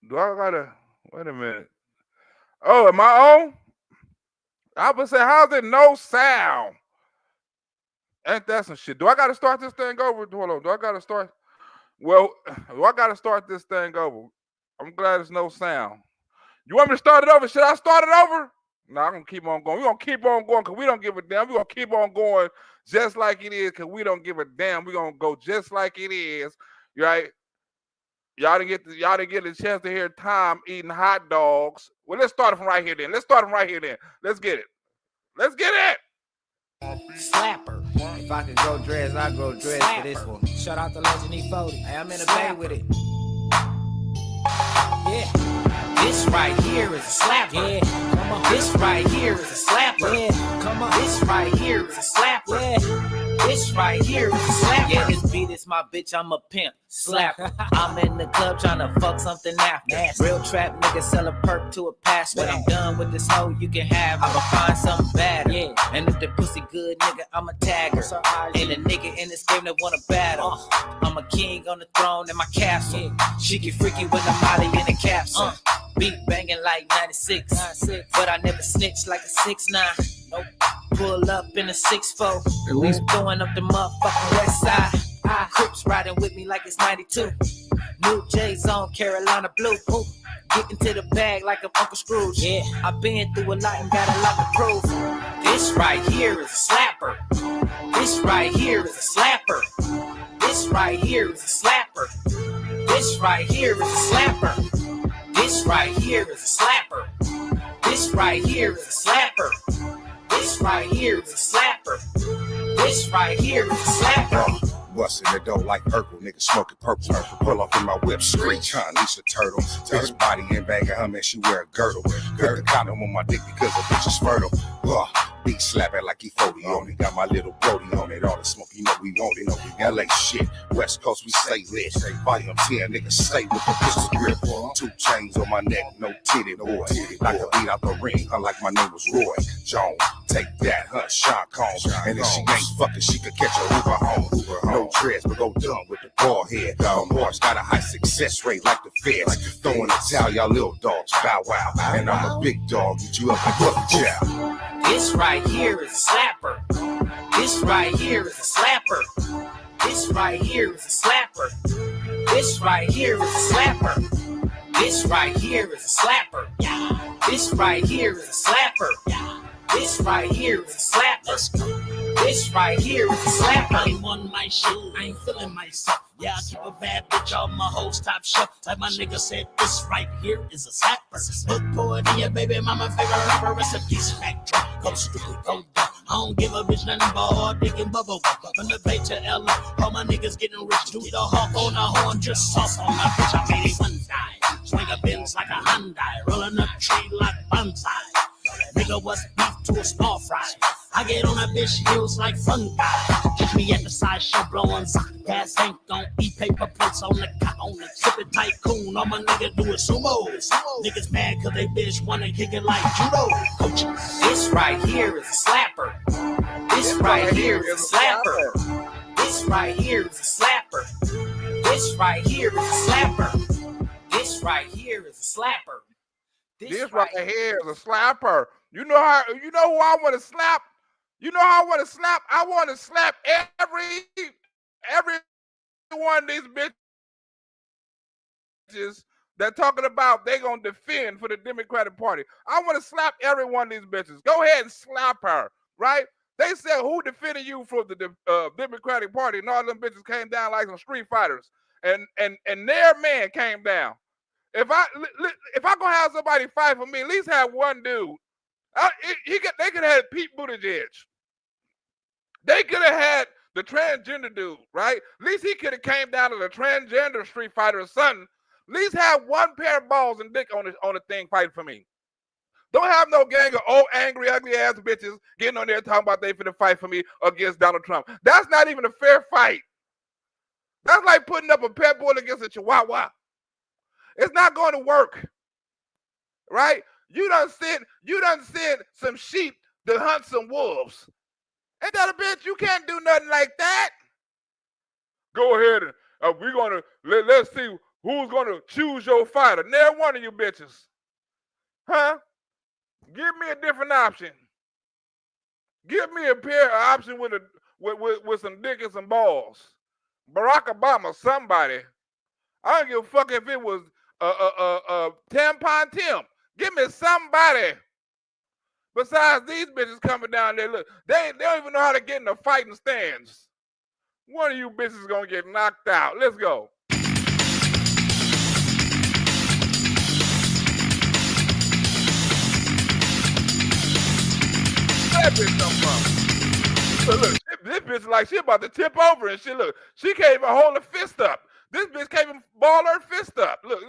Do I gotta wait a minute? Oh, am I on? I would say, how's it no sound? Ain't that some shit? Do I gotta start this thing over? Hold on. Do I gotta start? Well, do I gotta start this thing over? I'm glad there's no sound. You want me to start it over? Should I start it over? No, I'm gonna keep on going. We're gonna keep on going because we don't give a damn. We're gonna keep on going just like it is because we don't give a damn. We're gonna go just like it is. Right? Y'all didn't get a chance to hear Tom eating hot dogs. Well, let's start it from right here then. Let's start from right here then. Let's get it. Let's get it. Slapper. If I could grow dreads, I'd grow dreads Slapper. For this one. Shout out to Legend E40. Hey, I'm in the bay with it. Yeah. This right here is a slapper. Yeah. Come on. This right here is a slapper. Yeah. Come on. This right here is a slapper. Yeah. This right here is a slapper. Yeah, this beat is my bitch, I'm a pimp. Slapper. I'm in the club trying to fuck something after. Nasty. Real trap nigga sell a perk to a pastor. When I'm done with this hoe, you can have her. I'ma find something better. Yeah. And if the pussy good, nigga, I'ma tag her. Ain't a nigga in this game that wanna battle. I'm a king on the throne in my castle. Yeah. She get freaky when I'm out in the capsule. Beat banging like 96. But I never snitch like a 6'9". Nope. Pull up in a 6'4". We throwing up the motherfucking west side. Crips riding with me like it's 92. New J's on Carolina Blue. Getting to the bag like I'm Uncle Scrooge. Yeah, I've been through a lot and got a lot to prove. This right here is a slapper. This right here is a slapper. This right here is a slapper. This right here is a slapper. This right here is a slapper. This right here is a slapper. This right here is a slapper. This right here is a slapper. Bustin' the dough like Urkel, nigga smoking purple. Pull off in my whip, screech, huh, Lisa Turtle. Bitch body and bag of her, man, she wear a girdle. Put the condom on my dick because the bitch is fertile. Beat slapping like he 40 on it. Got my little Brody on it. All the smoke, you know we want it. LA shit, West Coast, we stay lit. Volume 10, nigga, stay with the pistol grip. 2 chains on my neck, no titty boy. Like a beat out the ring, huh, like my name was Roy Jones. Take that, huh, Sean Combs. And if she ain't fucking, she could catch a Uber home. No dreads, but go dumb with the ball head. Boys got a high success rate like the feds. Throwing a towel, y'all little dogs, bow wow. And I'm a big dog, get you up like puppy chow. This right here is a slapper. This right here is a slapper. This right here is a slapper. This right here is a slapper. This right here is a slapper. This right here is a slapper. This right here is a slapper. This right here is a slapper. I ain't on my shit, I ain't feeling myself. Yeah, I keep a bad bitch on my whole top shelf. Like my nigga said, this right here is a slapper. Look for it in your baby mama favorite rapper recipes. Fat drop, go stupid, go down. I don't give a bitch nothing but hard dick and bubble. From the Bay to LA, all my niggas getting rich. Do the hawk on the horn, just sauce on my bitch. I made it one die. Swing a Benz like a Hyundai, rolling up tree like bonsai. Nigga, what's beef to a small fry? I get on that bitch heels like fungi. Catch me at the side show blowing sock. Gas tank on e-paper plates on the cock on the sippin' tycoon. All my niggas do is sumo. Niggas mad cause they bitch wanna kick it like judo. Coach, this right here is a slapper. This right here is a slapper. This right here is a slapper. This right here is a slapper. This right here is a slapper. This right here is a slapper. You know who I want to slap? You know how I want to slap? I want to slap every one of these bitches that talking about they gonna defend for the Democratic Party. I want to slap every one of these bitches. Go ahead and slap her, right? They said who defended you for the Democratic Party, and all them bitches came down like some street fighters, and their man came down. If I gonna have somebody fight for me, at least have one dude. They could have had Pete Buttigieg. They could have had the transgender dude, right? At least he could have came down to the transgender street fighter or something. At least have one pair of balls and dick on the thing fighting for me. Don't have no gang of old, angry, ugly ass bitches getting on there talking about they finna fight for me against Donald Trump. That's not even a fair fight. That's like putting up a pit bull against a chihuahua. It's not going to work, right? You done sent some sheep to hunt some wolves. Ain't that a bitch? You can't do nothing like that. Go ahead and we're gonna let's see who's gonna choose your fighter. Never one of you bitches. Huh? Give me a different option. Give me a pair of option with some dick and some balls. Barack Obama, somebody. I don't give a fuck if it was Tampon Tim. Give me somebody. Besides these bitches coming down there, look, they don't even know how to get in the fighting stance. One of you bitches is gonna get knocked out. Let's go. That bitch come from. Look, this bitch like she about to tip over and shit. Look, she can't even hold her fist up. This bitch can't even ball her fist up. Look,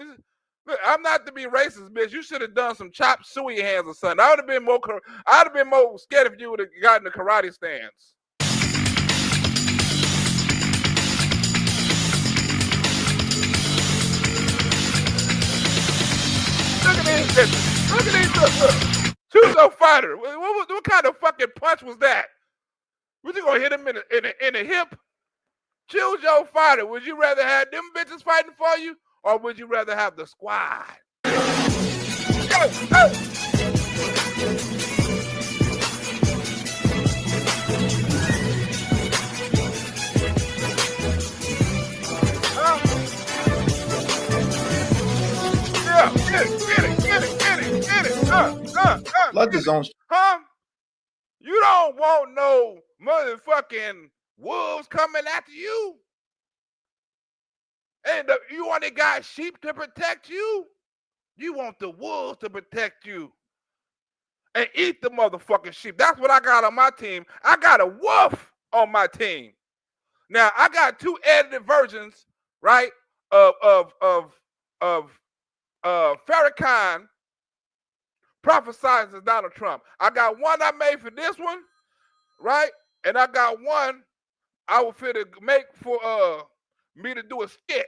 I'm not to be racist, bitch. You should have done some chop suey hands or something. I'd have been more scared if you would have gotten the karate stance. Look at these bitches. Look at these. Look. Choose a fighter. What kind of fucking punch was that? Was you gonna hit him in the hip? Choose your fighter. Would you rather have them bitches fighting for you, or would you rather have the squad? Go, go. Yeah, get it. Flood the zone. Huh? You don't want no motherfucking wolves coming after you. And you only got sheep to protect you. You want the wolves to protect you and eat the motherfucking sheep. That's what I got on my team. I got a wolf on my team. Now I got two edited versions, right, of Farrakhan prophesizing Donald Trump. I got one I made for this one, right, and I got one I was finna make for me to do a skit,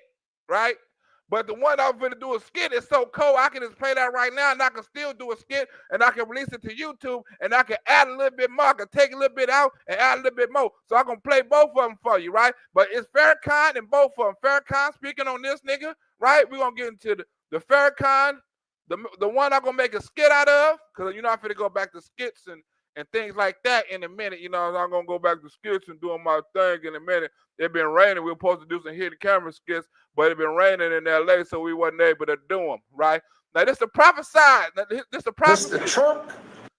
right? But the one I was finna do a skit is so cold, I can just play that right now, and I can still do a skit, and I can release it to YouTube, and I can add a little bit more. I can take a little bit out and add a little bit more. So I'm gonna play both of them for you, right? But it's Farrakhan and both of them. Farrakhan speaking on this nigga, right? We're gonna get into the Farrakhan, the one I'm gonna make a skit out of, because you know I'm finna go back to skits and things like that in a minute. You know, I'm gonna go back to skits and doing my thing in a minute. It been raining. We were supposed to do some hidden camera skits, but it been raining in LA, so we wasn't able to do them. Right now, this is prophesied. This is a prophecy. Mr. Trump.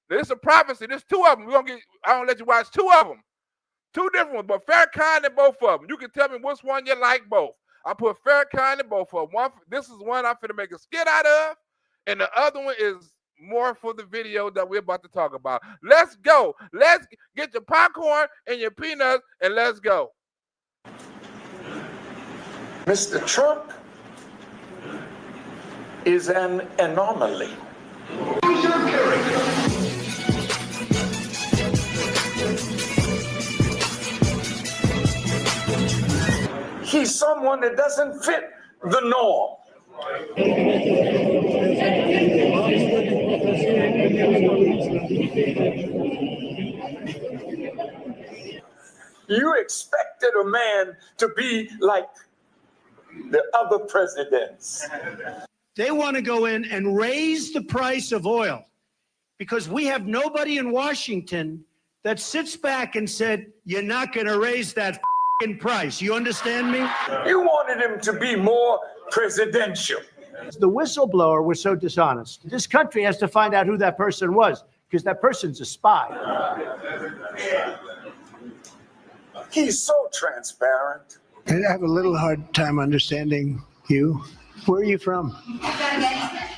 This is a prophecy. There's two of them. We're gonna get. I don't let you watch two of them, two different ones, but Farrakhan in both of them. You can tell me which one you like both. I put Farrakhan in both of them. One, this is one I'm finna make a skit out of, and the other one is more for the video that we're about to talk about. Let's go. Let's get your popcorn and your peanuts, and let's go. Mr. Trump is an anomaly. Who's your character? He's someone that doesn't fit the norm. You expected a man to be like the other presidents. They want to go in and raise the price of oil because we have nobody in Washington that sits back and said, you're not going to raise that price. You understand me? You wanted him to be more presidential. The whistleblower was so dishonest. This country has to find out who that person was because that person's a spy. He's so transparent. I have a little hard time understanding you. Where are you from?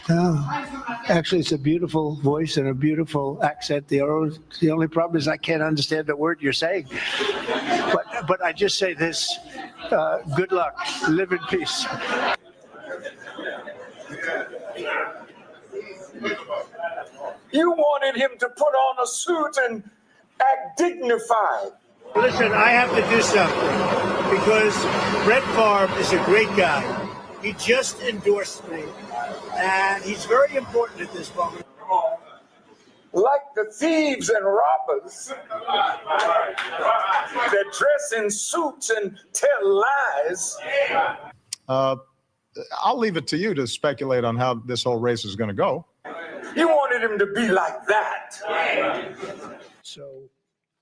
Oh, actually, it's a beautiful voice and a beautiful accent. The only problem is I can't understand the word you're saying. But I just say this, good luck, live in peace. You wanted him to put on a suit and act dignified. Listen, I have to do something because Brett Favre is a great guy. He just endorsed me, and he's very important at this moment. Like the thieves and robbers that dress in suits and tell lies. I'll leave it to you to speculate on how this whole race is going to go. You wanted him to be like that. So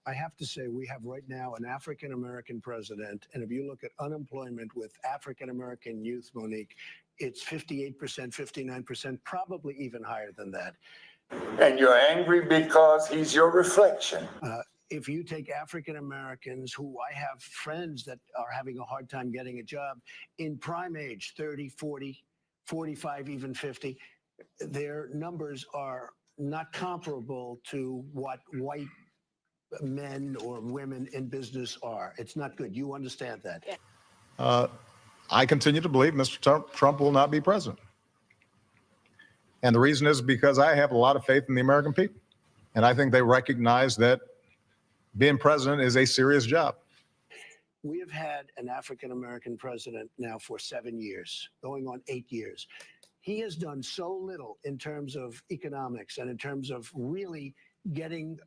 I have to say, we have right now an African-American president. And if you look at unemployment with African-American youth, Monique, it's 58%, 59%, probably even higher than that. And you're angry because he's your reflection. If you take African Americans, who I have friends that are having a hard time getting a job in prime age, 30, 40, 45, even 50, their numbers are not comparable to what white men or women in business are. It's not good. You understand that? I continue to believe Mr. Trump will not be president. And the reason is because I have a lot of faith in the American people. And I think they recognize that being president is a serious job. We have had an African-American president now for 7 years, going on 8 years. He has done so little in terms of economics and in terms of really getting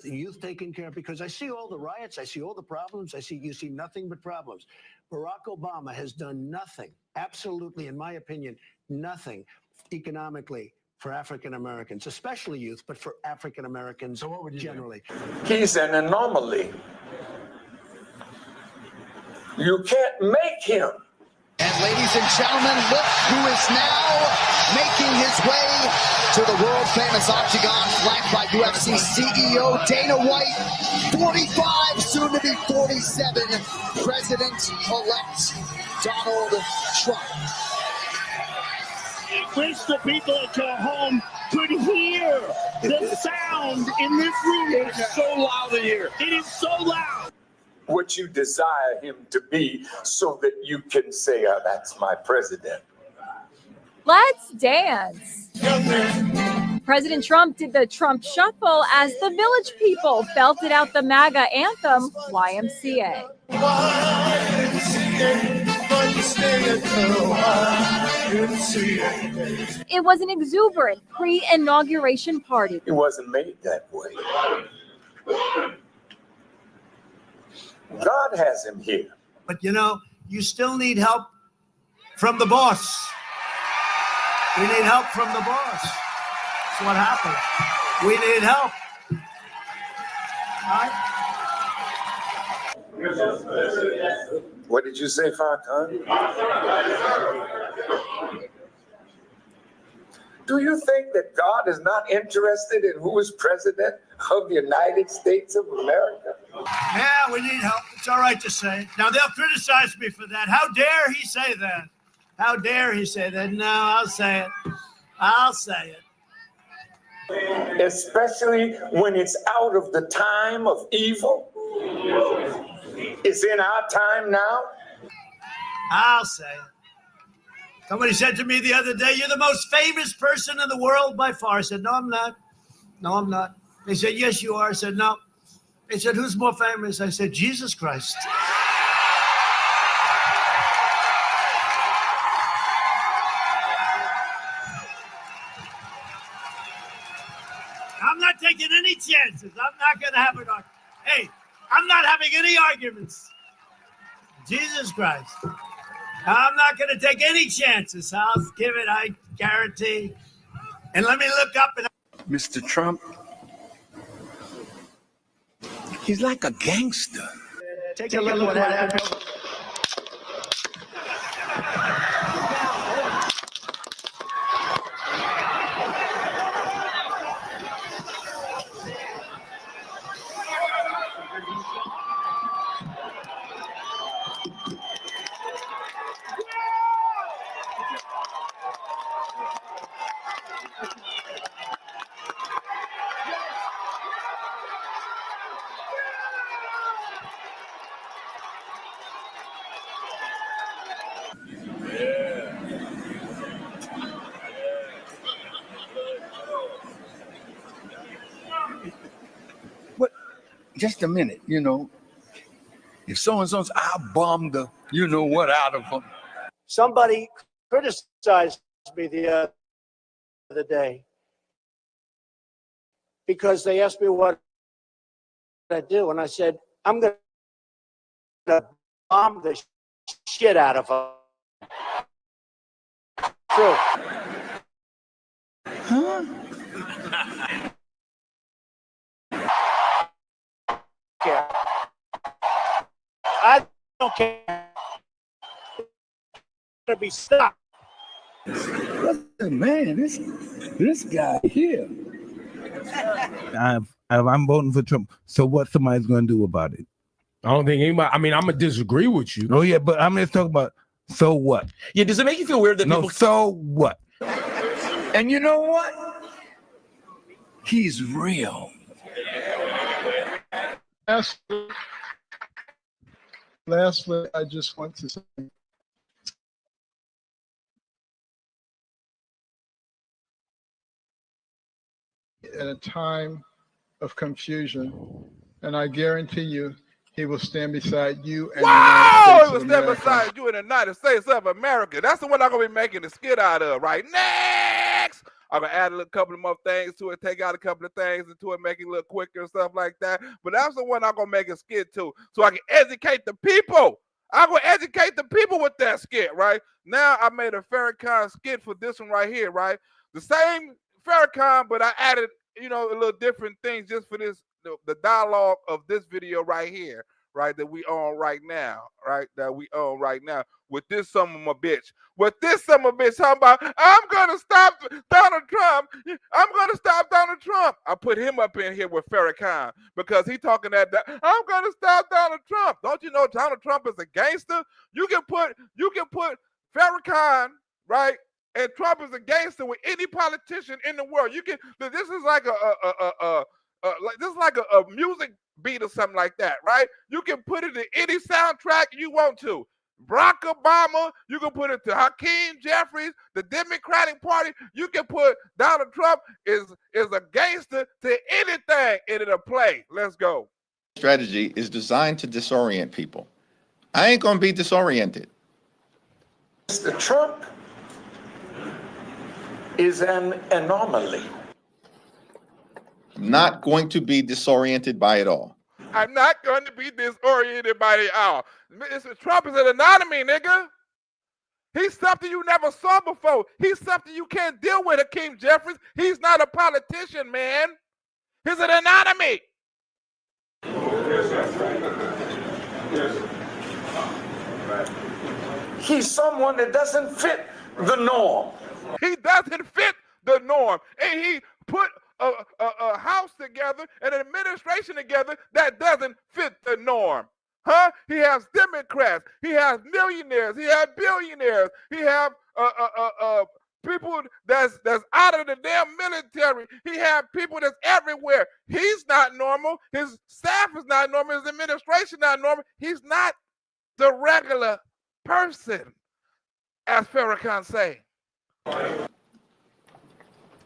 the youth taken care of, because I see all the riots, I see all the problems, you see nothing but problems. Barack Obama has done nothing, absolutely, in my opinion, nothing economically for African Americans, especially youth, but for African Americans generally. He's an anomaly. You can't make him. And ladies and gentlemen, look who is now making his way to the world-famous octagon, flanked by UFC CEO Dana White, 45, soon to be 47, President-elect Donald Trump. I wish the people at your home could hear the sound in this room. It is so loud in here. It is so loud. What you desire him to be so that you can say, oh, that's my president. Let's dance. President Trump did the Trump Shuffle as the Village People belted out the MAGA anthem, YMCA. It was an exuberant pre-inauguration party. It wasn't made that way. God has him here. But you know, you still need help from the boss. We need help from the boss. That's what happened. We need help. All right? What did you say, Farrakhan? Do you think that God is not interested in who is president of the United States of America? Yeah, we need help. It's all right to say. Now, they'll criticize me for that. How dare he say that? How dare he say that? No, I'll say it. I'll say it. Especially when it's out of the time of evil. It's in our time now. I'll say it. Somebody said to me the other day, "You're the most famous person in the world by far." I said, "No, I'm not. No, I'm not." They said, "Yes, you are." I said, "No." They said, "Who's more famous?" I said, "Jesus Christ." I'm not taking any chances. I'm not going to have an argument. Hey, I'm not having any arguments. Jesus Christ. I'm not going to take any chances. I'll give it, I guarantee. And let me look up. And Mr. Trump, he's like a gangster. Take a look at what happened. What? Just a minute, you know. If so-and-so's, I'll bomb the you-know-what out of them. Somebody criticized me the other day because they asked me what I do, and I said, "I'm going to bomb the shit out of them." true. Huh? I don't care. To be stopped. Man, this guy here. I'm voting for Trump. So what somebody's going to do about it? I don't think anybody. I mean, I'm gonna disagree with you. Oh yeah, but I'm going to talk about so what. Yeah, does it make you feel weird that No, people? so what? And you know what? He's real. Lastly, I just want to say at a time of confusion, and I guarantee you he will stand beside you and the United Wow! States He will of stand America. beside you in the United States of America. That's the one I'm going to be making the skit out of, right? Next! I'm going to add a couple of more things to it, take out a couple of things into it, make it a little quicker and stuff like that. But that's the one I'm going to make a skit to, so I can educate the people. I'm going to educate the people with that skit, right? Now I made a Farrakhan skit for this one right here, right? The same Farrakhan, but I added, a little different things just for this, the dialogue of this video right here, right? That we own right now, right? That we own right now with this son of a bitch. With this son of a bitch talking about, I'm going to stop Donald Trump. I'm going to stop Donald Trump. I put him up in here with Farrakhan because he talking that I'm going to stop Donald Trump. Don't you know Donald Trump is a gangster? You can put Farrakhan, right? And Trump is a gangster with any politician in the world. You can. This is like a music beat or something like that, right? You can put it in any soundtrack you want to. Barack Obama, you can put it to Hakeem Jeffries, the Democratic Party. You can put Donald Trump is a gangster to anything, and it'll play. Let's go. Strategy is designed to disorient people. I ain't gonna be disoriented. Mr. Trump is an anomaly. I'm not going to be disoriented by it all. I'm not going to be disoriented by it all. Mr. Trump is an anomaly, nigga. He's something you never saw before. He's something you can't deal with, Hakeem Jeffries. He's not a politician, man. He's an anomaly. He's someone that doesn't fit the norm. He doesn't fit the norm. And he put a house together and an administration together that doesn't fit the norm. Huh? He has Democrats. He has millionaires. He has billionaires. He has people that's out of the damn military. He has people that's everywhere. He's not normal. His staff is not normal. His administration not normal. He's not the regular person, as Farrakhan say.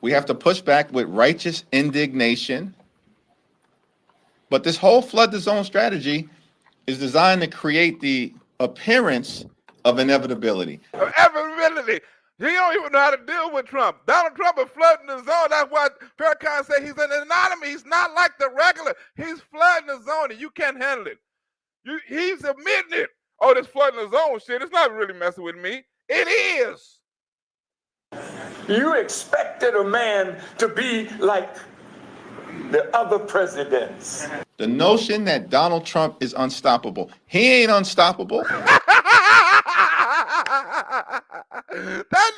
We have to push back with righteous indignation. But this whole flood the zone strategy is designed to create the appearance of inevitability. Inevitability. He don't even know how to deal with Trump. Donald Trump is flooding the zone. That's why Farrakhan said he's an anomaly. He's not like the regular. He's flooding the zone, and you can't handle it. He's admitting it. Oh, this flooding the zone shit, it's not really messing with me. It is. You expected a man to be like the other presidents. The notion that Donald Trump is unstoppable. He ain't unstoppable. That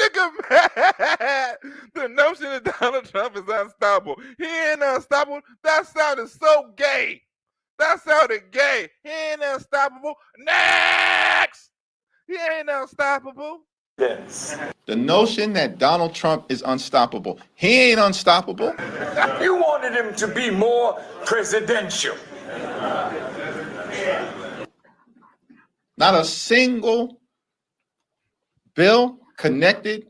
nigga mad. The notion that Donald Trump is unstoppable. He ain't unstoppable. That sounded so gay. That sounded gay. He ain't unstoppable. Next. He ain't unstoppable. Yes. The notion that Donald Trump is unstoppable. He ain't unstoppable. You wanted him to be more presidential. Not a single bill connected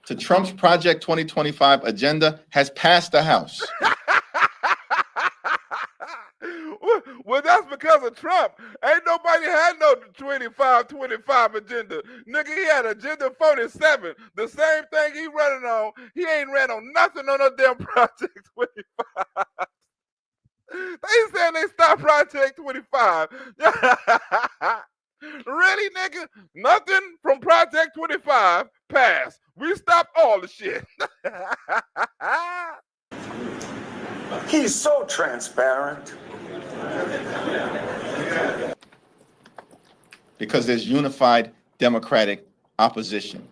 to Trump's Project 2025 agenda has passed the House. Well, that's because of Trump. Ain't nobody had no 25 agenda. Nigga, he had agenda 47. The same thing he running on. He ain't ran on nothing on no damn Project 25. They said they stopped Project 25. Really, nigga? Nothing from Project 25 passed. We stopped all the shit. He's so transparent. Because there's unified Democratic opposition.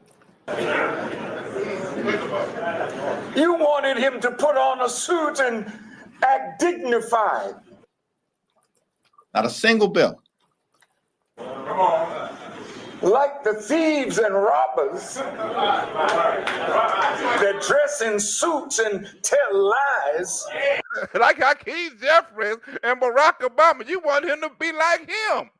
You wanted him to put on a suit and act dignified. Not a single bill. Like the thieves and robbers that dress in suits and tell lies. Like Hakeem Jeffries and Barack Obama. You want him to be like him.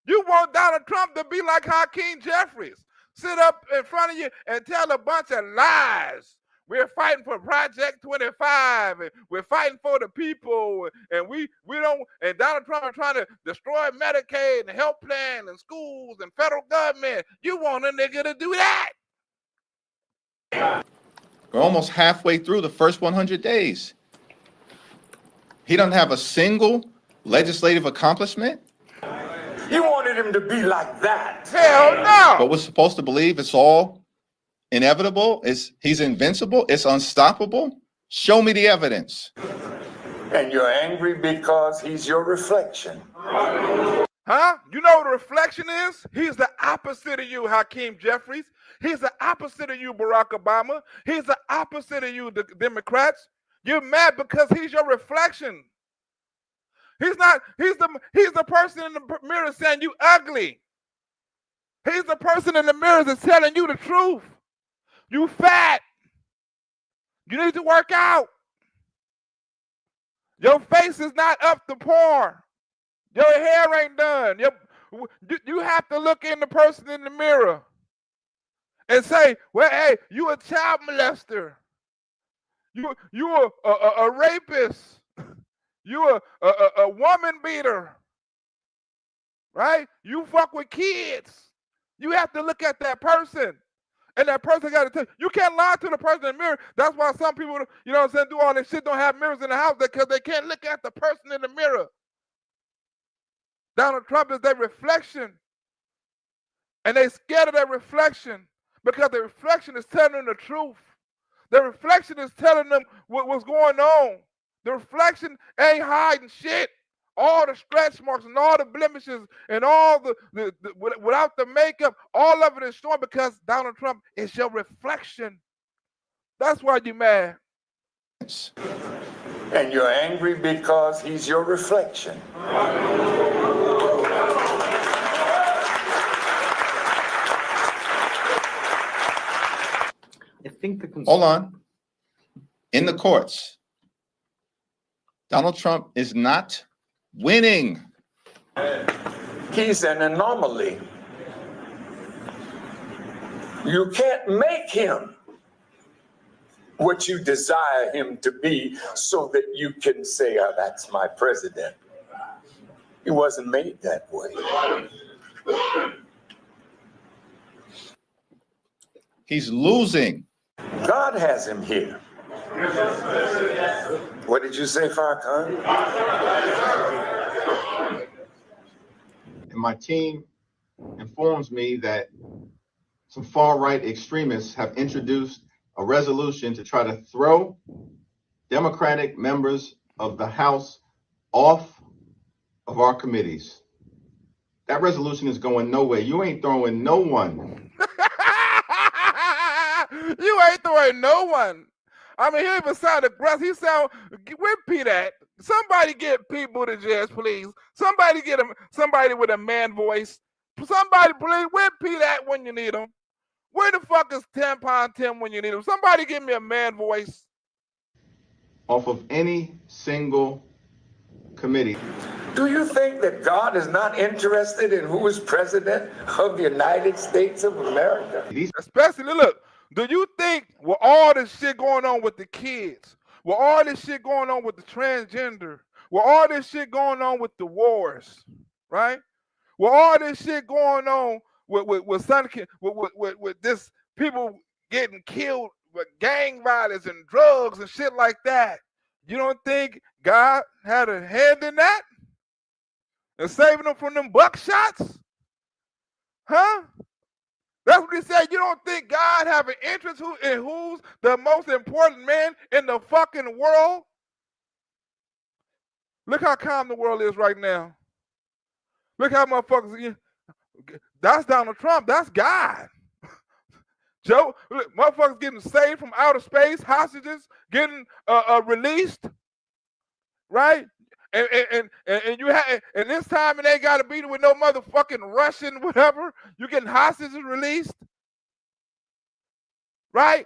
You want Donald Trump to be like Hakeem Jeffries. Sit up in front of you and tell a bunch of lies. We're fighting for Project 25, and we're fighting for the people, and we don't. And Donald Trump is trying to destroy Medicaid and health plan and schools and federal government. You want a nigga to do that? We're almost halfway through the first 100 days. He doesn't have a single legislative accomplishment. You wanted him to be like that. Hell no. But we're supposed to believe it's all inevitable. He's invincible. It's unstoppable. Show me the evidence. And you're angry because he's your reflection. Huh? You know what a reflection is? He's the opposite of you, Hakeem Jeffries. He's the opposite of you, Barack Obama. He's the opposite of you, the Democrats. You're mad because he's your reflection. He's the person in the mirror saying you ugly. He's the person in the mirror that's telling you the truth. You fat. You need to work out. Your face is not up to par. Your hair ain't done. You have to look in the person in the mirror and say, well, hey, you a child molester. You a rapist. You a woman beater. Right? You fuck with kids. You have to look at that person. And that person got to tell you. You can't lie to the person in the mirror. That's why some people, you know what I'm saying, do all this shit, don't have mirrors in the house because they can't look at the person in the mirror. Donald Trump is their reflection. And they scared of their reflection because the reflection is telling them the truth. The reflection is telling them what's going on. The reflection ain't hiding shit. All the stretch marks and all the blemishes and all the without the makeup, all of it is showing because Donald Trump is your reflection. That's why you're mad. And you're angry because he's your reflection. I think Hold on. In the courts, Donald Trump is not winning. He's an anomaly. You can't make him what you desire him to be so that you can say, oh, that's my president. He wasn't made that way. He's losing. God has him here. What did you say, Farrakhan? And my team informs me that some far-right extremists have introduced a resolution to try to throw Democratic members of the House off of our committees. That resolution is going nowhere. You ain't throwing no one. You ain't throwing no one. I mean, he even sound aggressive. He sound, repeat that. Somebody get Pete Buttigieg, please. Somebody get him, somebody with a man voice. Somebody, please, repeat that when you need him. Where the fuck is Tampon Tim when you need him? Somebody give me a man voice. Off of any single committee. Do you think that God is not interested in who is president of the United States of America? Especially, look, do you think with all this shit going on with the kids, with all this shit going on with the transgender, with all this shit going on with the wars, right? With all this shit going on with this people getting killed with gang violence and drugs and shit like that, you don't think God had a hand in that? And saving them from them buckshots? Huh? That's what he said. You don't think God have an interest in who's the most important man in the fucking world? Look how calm the world is right now. Look how motherfuckers. That's Donald Trump. That's God. Joe, look, motherfuckers getting saved from outer space, hostages getting released, right? And you have, and this time it ain't got to be with no motherfucking Russian whatever. You getting hostages released, right?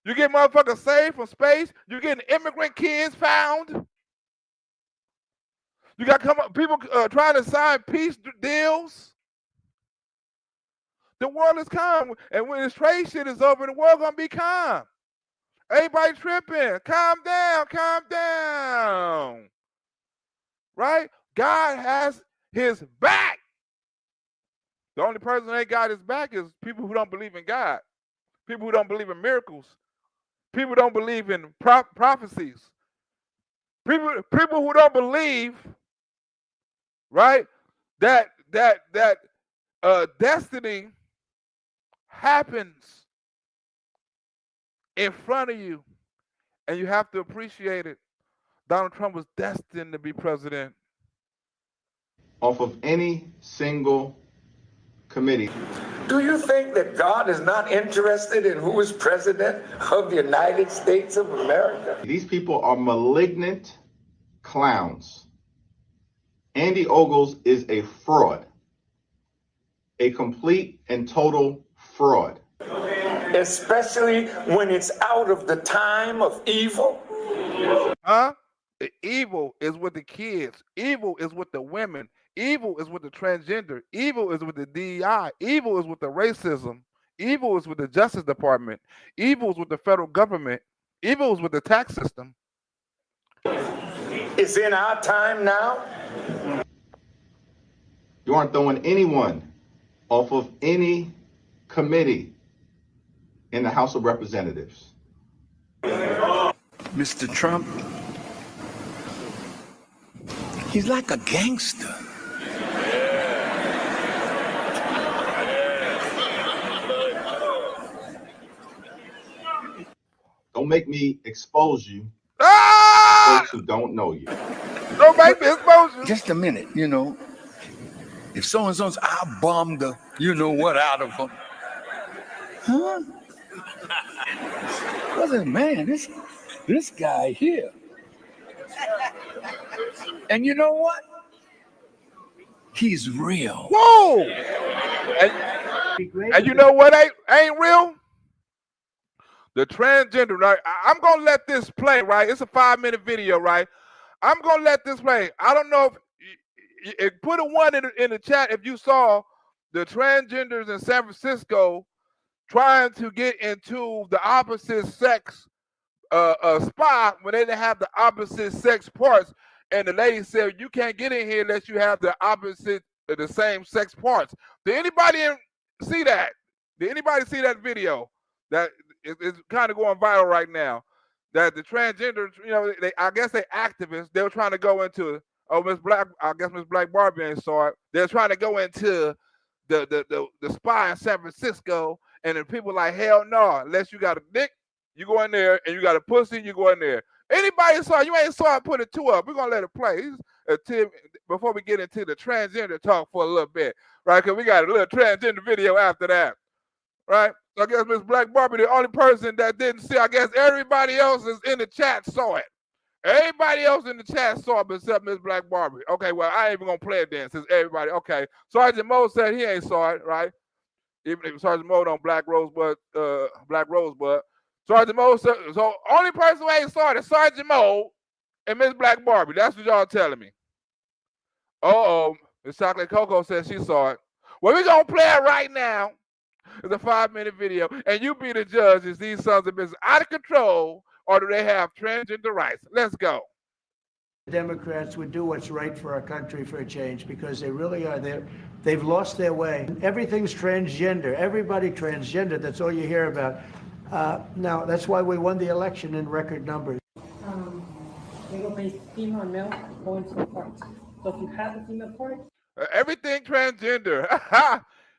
You get motherfuckers saved from space. You getting immigrant kids found. You got people trying to sign peace deals. The world is calm, and when this trade shit is over, the world gonna be calm. Everybody tripping. Calm down, calm down. Right? God has his back. The only person that ain't got his back is people who don't believe in God, people who don't believe in miracles, people who don't believe in prophecies, people who don't believe, right, that destiny happens in front of you, and you have to appreciate it. Donald Trump was destined to be president. Off of any single committee. Do you think that God is not interested in who is president of the United States of America? These people are malignant clowns. Andy Ogles is a fraud, a complete and total fraud. Especially when it's out of the time of evil. Huh? The evil is with the kids. Evil is with the women. Evil is with the transgender. Evil is with the DEI. Evil is with the racism. Evil is with the Justice Department. Evil is with the federal government. Evil is with the tax system. It's in our time now. You aren't throwing anyone off of any committee in the House of Representatives. Mr. Trump, he's like a gangster. Don't make me expose you. Folks who don't know you. Don't make me expose you. Just a minute, you know. If so-and-so's, I'll bomb the you-know-what out of them. Huh? Brother, man, this guy here. And you know what? He's real. Whoa! And you know what ain't real? The transgender, right? I'm gonna let this play, right? It's a 5-minute video, right? I'm gonna let this play. I don't know if put a 1 in the chat if you saw the transgenders in San Francisco trying to get into the opposite sex spot when they didn't have the opposite sex parts, and the lady said you can't get in here unless you have the same sex parts. Did anybody see that? Did anybody see that video? That it's kind of going viral right now. That the transgenders, I guess they activists. They were trying to go into Miss Black. I guess Miss Black Barbie ain't saw it. They're trying to go into the spy in San Francisco, and then people like, hell no, unless you got a dick, you go in there, and you got a pussy, you go in there. Anybody saw it? You ain't saw it, put it 2 up. We're gonna let it play. Before we get into the transgender talk for a little bit, right? Because we got a little transgender video after that, right? So I guess Miss Black Barbie, the only person that didn't see, I guess everybody else is in the chat saw it. Everybody else in the chat saw it except Miss Black Barbie. Okay, well, I ain't even gonna play it then since everybody, okay. Sergeant Mo said he ain't saw it, right? Even if Sergeant Mo don't Black Rosebud. Sergeant Mo said, so only person who ain't saw it is Sergeant Mo and Miss Black Barbie. That's what y'all telling me. Miss Chocolate Coco said she saw it. Well, we're gonna play it right now. It's a 5-minute video, and you be the judge. Is these sons of business out of control, or do they have transgender rights? Let's go. Democrats would do what's right for our country for a change, because they really are. They've lost their way. Everything's transgender. Everybody transgender. That's all you hear about. Now, that's why we won the election in record numbers. They go base female and male going to the parts. So if you have a female part, Everything transgender.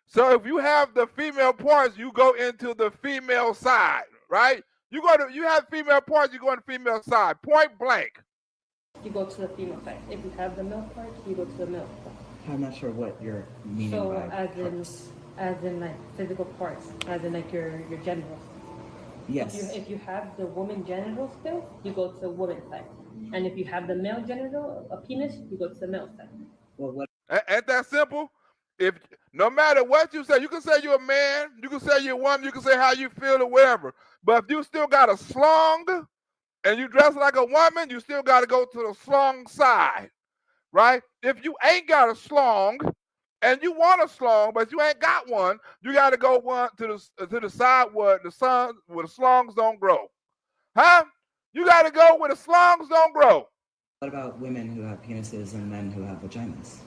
So if you have the female parts, you go into the female side, right? You have female parts, you go on the female side, point blank. You go to the female side. If you have the male part, you go to the male side. I'm not sure what you're meaning So by as in like physical parts, as in like your genitals. Yes. If you have the woman genital still, you go to the woman's side. And if you have the male genital, a penis, you go to the male side. Well, what? Ain't that simple? If no matter what you say, you can say you're a man, you can say you're a woman, you can say how you feel or whatever. But if you still got a slong and you dress like a woman, you still got to go to the slong side, right? If you ain't got a slong and you want a slong, but you ain't got one, you got to go one to the side where the slongs don't grow, huh? You got to go where the slongs don't grow. What about women who have penises and men who have vaginas?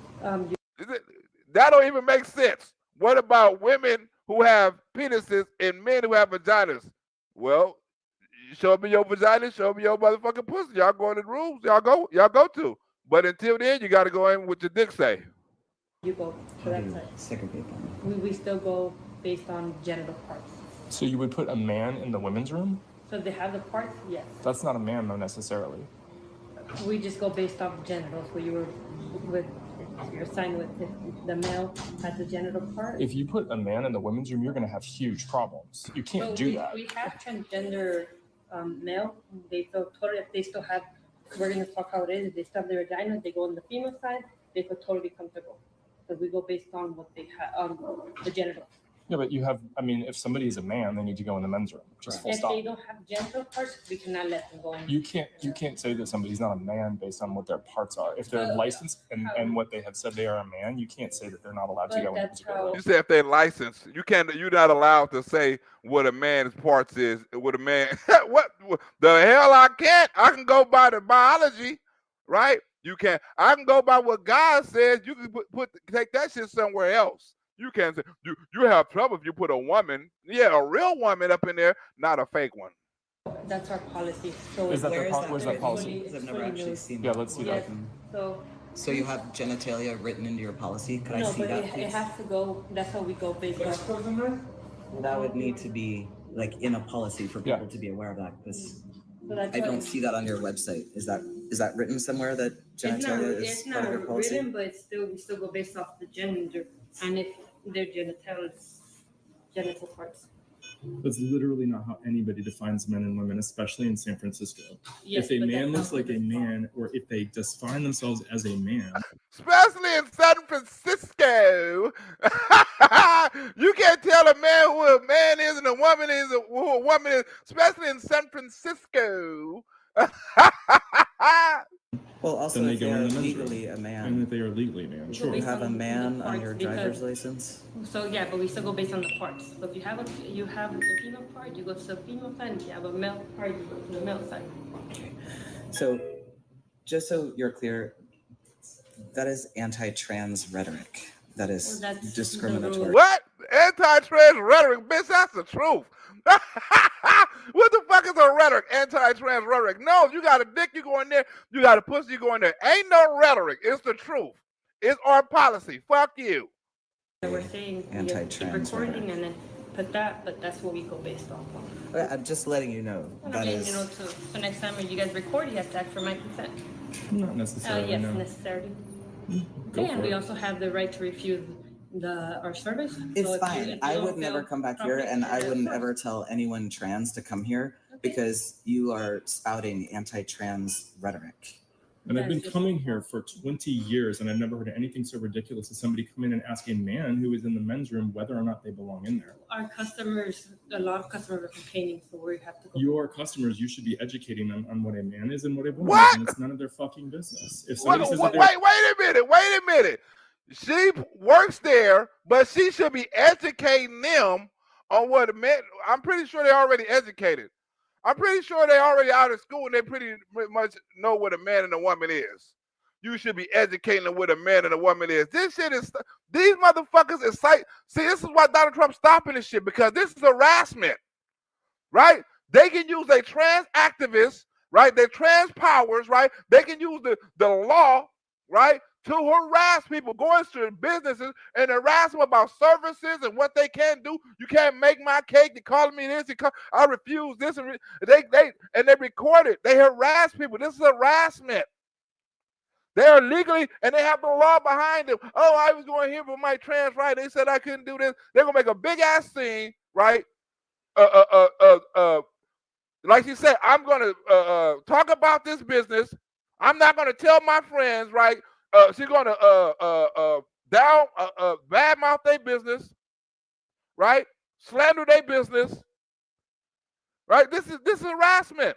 That don't even make sense. What about women who have penises and men who have vaginas? Well, show me your vagina, show me your motherfucking pussy. Y'all go in the rooms, y'all go to. But until then, you got to go in with your dick say. You go to that side. Segregate them. We still go based on genital parts. So you would put a man in the women's room? So if they have the parts, yes. That's not a man though necessarily. We just go based off genitals. Where you were with, you're assigned with the male has the genital part. If you put a man in the women's room, you're going to have huge problems. You can't do that. We have transgender male. They feel totally. If they still have, we're going to talk how it is. If they still have their vagina, they go on the female side. They feel totally comfortable because we go based on what they have, the genitals. Yeah, but you have, I mean, if somebody is a man, they need to go in the men's room. Just full If stop. they don't have genital parts, we cannot let them go in. You can't say that somebody's not a man based on what their parts are. If they're licensed and what they have said they are a man, you can't say that they're not allowed to go in. You say if they're licensed, you're not allowed to say what a man's parts is. What a man, what the hell I can't. I can go by the biology, right? You can't. I can go by what God says. You can take that shit somewhere else. You can't say you have trouble if you put a woman, a real woman up in there, not a fake one. That's our policy. So Is that where's that policy? I've never actually seen Yeah, that. let's see yes. that. So you have genitalia written into your policy? Could I see but that, it please? has to go. That's how we go based on. That would need to be like in a policy for people to be aware of that, because I don't see that on your website. Is that written somewhere that genitalia is part of your policy? Written, but we still go based off the gender and if their genital parts. That's literally not how anybody defines men and women, especially in San Francisco. Yes, if a man looks like a man, or if they define themselves as a man, especially in San Francisco, you can't tell a man who a man is and a woman is who a woman is, especially in San Francisco. Well, also, then they if go they are in the men's legally room. a man. And if they are legally a man, sure. You have a man on your driver's license? So yeah, but we still go based on the parts. So if you have a female part, you go to the female side. If you have a male part, you go to the male side. Okay. So just so you're clear, that is anti-trans rhetoric. That is discriminatory. What? Anti-trans rhetoric? Bitch, that's the truth. What the fuck is a rhetoric? Anti-trans rhetoric? No, if you got a dick, you go in there. You got a pussy, you go in there. Ain't no rhetoric. It's the truth. It's our policy. Fuck you. We're saying keep recording and then put that, but that's what we go based off of. Okay, I'm just letting you know. I mean, so next time when you guys record, you have to ask for my consent. Not necessarily. Yes, no. necessarily. Go And for we it. also have the right to refuse our service. It's So fine. I would never come back here, and I wouldn't ever tell anyone trans to come here because you are spouting anti-trans rhetoric. And I've been coming here for 20 years, and I've never heard anything so ridiculous as somebody come in and ask a man who is in the men's room whether or not they belong in there. Our customers, a lot of customers are complaining, so we have to go. Your customers, you should be educating them on what a man is and what a woman is, and it's none of their fucking business. If somebody says that Wait a minute. She works there, but she should be educating them on what a man. I'm pretty sure they're already educated. I'm pretty sure they're already out of school and they pretty much know what a man and a woman is. You should be educating them what a man and a woman is. This shit is, these motherfuckers is See, this is why Donald Trump's stopping this shit, because this is harassment, right? They can use their trans activists, right? Their trans powers, right? They can use the law, right? to harass people, going to businesses and harass them about services and what they can do. You can't make my cake. They calling me this. I refuse this. And they record it. They harass people. This is harassment. They are legally, and they have the law behind them. Oh, I was going here for my trans right. They said I couldn't do this. They're gonna make a big ass scene, right? Like she said, I'm gonna talk about this business. I'm not gonna tell my friends, right? She's gonna badmouth their business, right? Slander their business, right? This is harassment.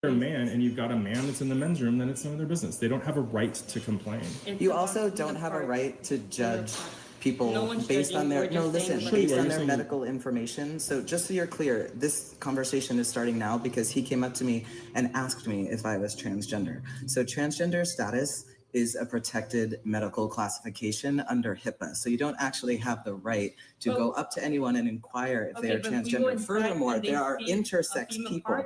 You're a man and you've got a man that's in the men's room, then it's none of their business. They don't have a right to complain. You also don't have a right to judge people based on their based on their medical information. So just so you're clear, this conversation is starting now because he came up to me and asked me if I was transgender. So transgender status is a protected medical classification under HIPAA. So you don't actually have the right to go up to anyone and inquire if they are transgender. Furthermore, there are intersex people.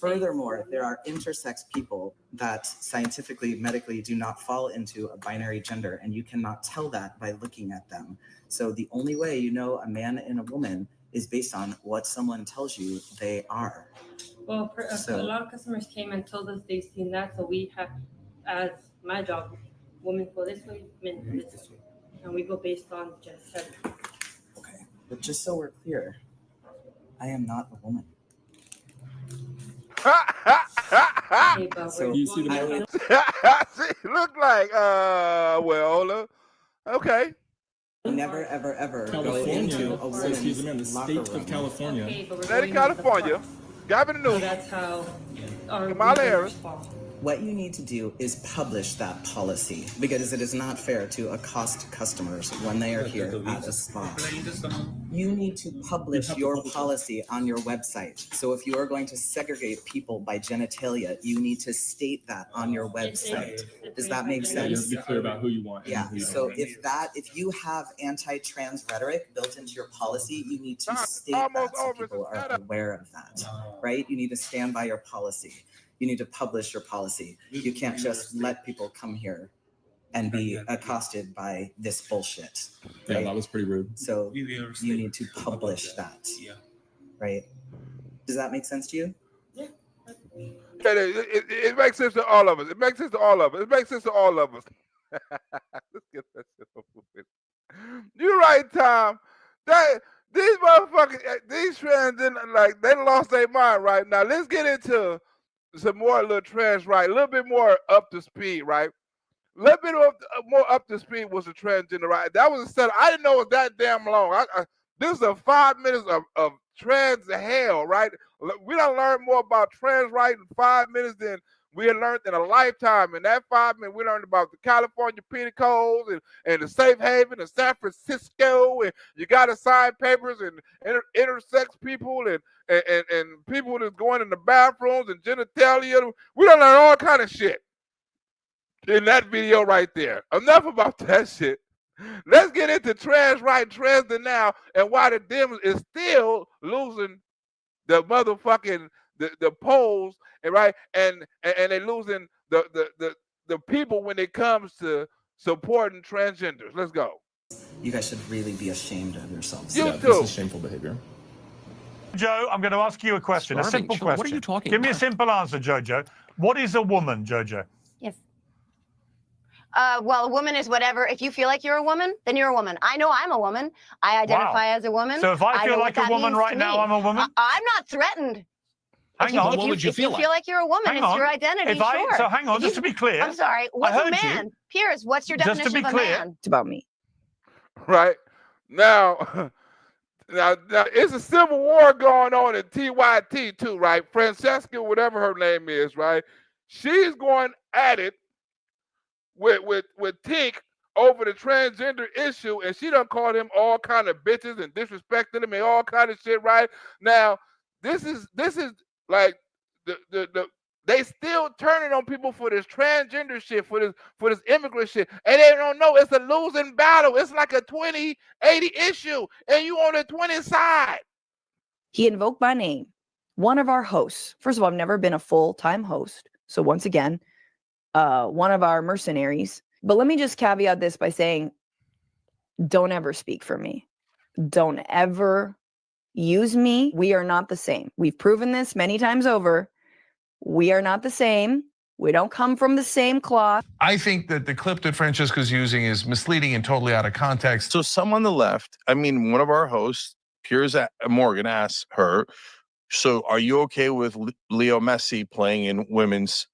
Furthermore, there are intersex people that scientifically, medically do not fall into a binary gender, and you cannot tell that by looking at them. So the only way you know a man and a woman is based on what someone tells you they are. Well, a lot of customers came and told us they've seen that, so we have, as my job, women go this way, men go this way, and we go based on gender. Okay, but just so we're clear, I am not a woman. So you see the look like okay. Never ever ever go into a woman's the state of California. State of California. Gavin Newsom. That's how our Kamala Harris. What you need to do is publish that policy because it is not fair to accost customers when they are here at a spa. You need to publish your policy on your website. So if you are going to segregate people by genitalia, you need to state that on your website. Does that make sense? Be clear about who you want. Yeah. So if you have anti-trans rhetoric built into your policy, you need to state that so people are aware of that, right? You need to stand by your policy. You need to publish your policy. You can't just let people come here and be accosted by this bullshit. Right? Yeah, that was pretty rude. So you need to publish that, right? Does that make sense to you? Yeah. It makes sense to all of us. It makes sense to all of us. It makes sense to all of us. Let's get that shit over with. You're right, Tom. These motherfuckers, these trans, they lost their mind right now. Let's get into some more little trans right, a little bit more up to speed, right? A little bit more up to speed was the transgender right. That was a set. I didn't know it was that damn long. This is a 5 minutes of trans hell, right? We done learned more about trans right in 5 minutes than we had learned in a lifetime. In that 5 minutes, we learned about the California penal codes and the safe haven in San Francisco, and you got to sign papers and intersex people and people that's going in the bathrooms and genitalia. We done learned all kind of shit in that video right there. Enough about that shit. Let's get into trans right, trans now, and why the Dems is still losing the motherfucking the polls, and right, and they're losing the people when it comes to supporting transgenders. Let's go. You guys should really be ashamed of yourselves. You too. This is shameful behavior. Joe, I'm going to ask you a question, a simple question. What are you talking Give me a about? simple answer, Jojo. What is a woman, Jojo? Yes. Well, a woman is whatever. If you feel like you're a woman, then you're a woman. I know I'm a woman. I identify as a woman. So if I feel know like what a that woman means right to now, me. I'm a woman? I'm not threatened. Hang on. What would you feel like you're a woman, Hang it's on. your identity, If I- sure. so hang on, just to be clear, I'm sorry, what's I a heard you. man? Piers, what's your Just to definition be of a clear. man? It's about me. Right now, now it's a civil war going on in TYT too, right? Francesca, whatever her name is, right? She's going at it with Tink over the transgender issue, and she done called him all kind of bitches and disrespected him and all kind of shit, right? Now, this is like they still turning on people for this transgender shit, for this immigrant shit, and they don't know it's a losing battle. It's like a 20-80 issue, and you on the 20 side. He invoked my name. One of our hosts. First of all, I've never been a full-time host. So once again, one of our mercenaries But let me just caveat this by saying, don't ever speak for me. Don't ever use me. We are not the same. We've proven this many times over. We are not the same. We don't come from the same cloth. I think that the clip that Francesca's using is misleading and totally out of context. So some on the left, I mean, one of our hosts, Piers Morgan, asked her, so are you okay with Leo Messi playing in women's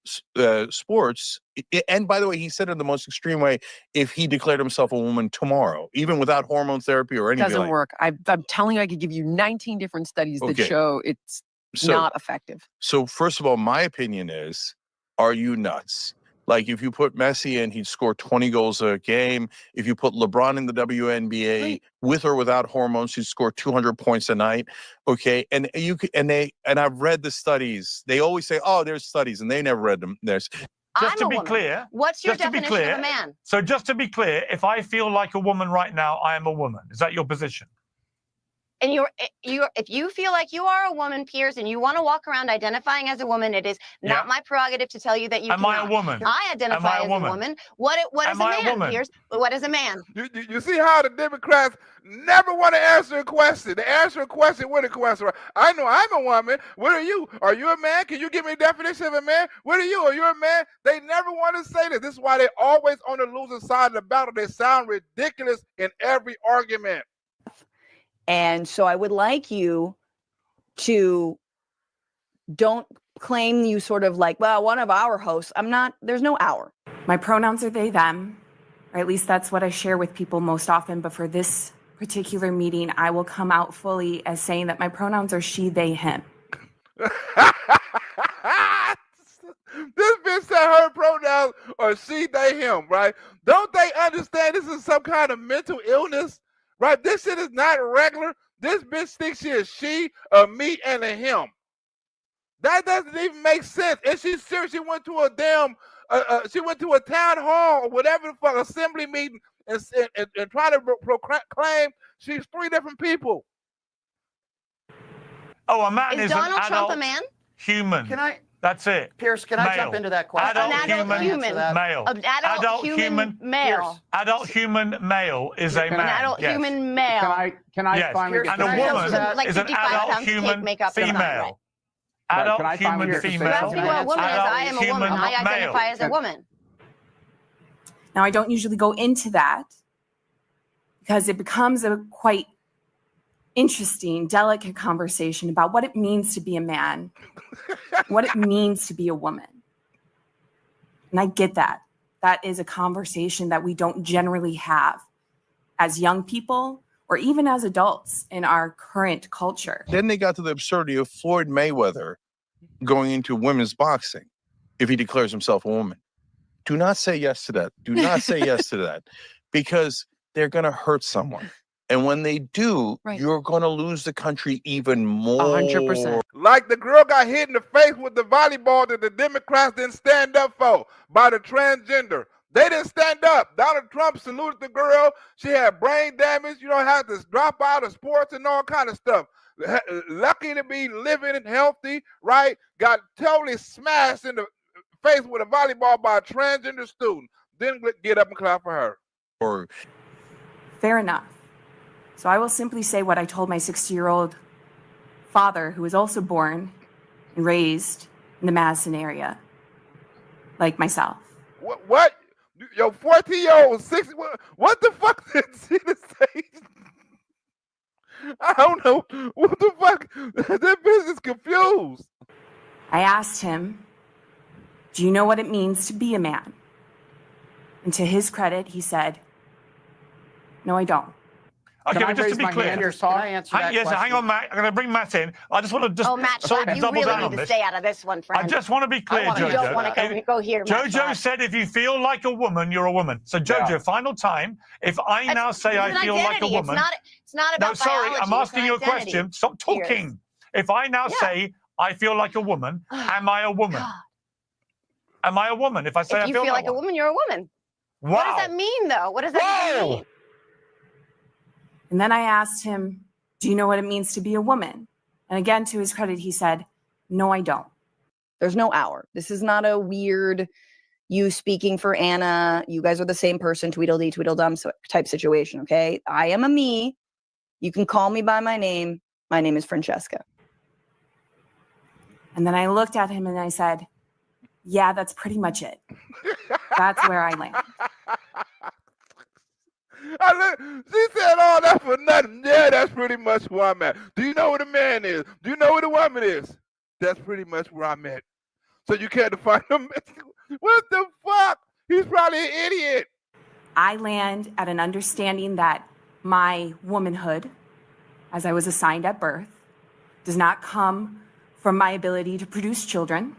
sports? And by the way, he said it in the most extreme way, if he declared himself a woman tomorrow, even without hormone therapy or anything. Doesn't work. I'm telling you, I could give you 19 different studies that show it's not effective. So first of all, my opinion is, are you nuts? Like if you put Messi in, he'd score 20 goals a game. If you put LeBron in the WNBA with or without hormones, he'd score 200 points a night. Okay, and I've read the studies. They always say, "Oh, there's studies," and they never read them. Just to be clear, what's your definition of a man? So just to be clear, if I feel like a woman right now, I am a woman. Is that your position? And if you feel like you are a woman, Piers, and you want to walk around identifying as a woman, it is not my prerogative to tell you that you Am I a woman? I identify as a woman. What is a man, Piers? What is a man? You see how the Democrats never want to answer a question. They answer a question with a question. I know I'm a woman. What are you? Are you a man? Can you give me a definition of a man? What are you? Are you a man? They never want to say this. This is why they're always on the losing side of the battle. They sound ridiculous in every argument. And so I would like you to don't claim you sort of like, well, one of our hosts. I'm not, there's no our. My pronouns are they, them, or at least that's what I share with people most often. But for this particular meeting, I will come out fully as saying that my pronouns are she, they, him. This bitch said her pronouns are she, they, him, right? Don't they understand this is some kind of mental illness? Right, this shit is not regular. This bitch thinks she is she, a me, and a him. That doesn't even make sense. And she's serious. She went to a damn, she went to a town hall or whatever the fuck, assembly meeting, and try to proclaim she's three different people. Oh, a man is Donald an Trump adult a man? human. Can I? That's it. Pierce, can I jump into that question? Adult human male. Adult human male. Adult human male is a man. An adult human male. Can I yes. finally get And a woman like is an adult human female. Adult human female. Ask me what a woman is. I am a woman. I identify as a woman. Now, I don't usually go into that because it becomes a quite interesting, delicate conversation about what it means to be a man, what it means to be a woman. And I get that. That is a conversation that we don't generally have as young people or even as adults in our current culture. Then they got to the absurdity of Floyd Mayweather going into women's boxing if he declares himself a woman. Do not say yes to that. Do not say yes to that, because they're going to hurt someone. And when they do, you're going to lose the country even more. 100%. Like the girl got hit in the face with the volleyball that the Democrats didn't stand up for by the transgender. They didn't stand up. Donald Trump saluted the girl. She had brain damage. You don't have to drop out of sports and all kind of stuff. Lucky to be living and healthy, right? Got totally smashed in the face with a volleyball by a transgender student. Didn't get up and clap for her. Fair enough. So I will simply say what I told my 60-year-old father, who was also born and raised in the Madison area, like myself. What? Yo, 14-year-old, 60, what the fuck did she say? I don't know. What the fuck? That bitch is confused. I asked him, do you know what it means to be a man? And to his credit, he said, no, I don't. Okay, but just to be clear, hang on, Matt. I'm going to bring Matt in. I just want to just Matt, you really need to stay out of this one, friend. I just want to be clear, Jojo. You don't want to go here, Matt. Jojo said if you feel like a woman, you're a woman. So, Jojo, final time. If I now say I feel like a woman. It's not about No, sorry, biology, I'm asking you a question. Stop talking. If I now say I feel like a woman, am I a woman? Am I a woman? If I say I feel like a woman, you're a woman. Wow. What does that mean, though? What does that mean? And then I asked him, do you know what it means to be a woman? And again, to his credit, he said, no, I don't. There's no our. This is not a weird, you speaking for Anna, you guys are the same person, Tweedledee, Tweedledum type situation, okay? I am a me. You can call me by my name. My name is Francesca. And then I looked at him and I said, yeah, that's pretty much it. That's where I land. She said all that for nothing. Yeah, that's pretty much where I'm at. Do you know where the man is? Do you know where the woman is? That's pretty much where I'm at. So you can't define him. What the fuck? He's probably an idiot. I land at an understanding that my womanhood, as I was assigned at birth, does not come from my ability to produce children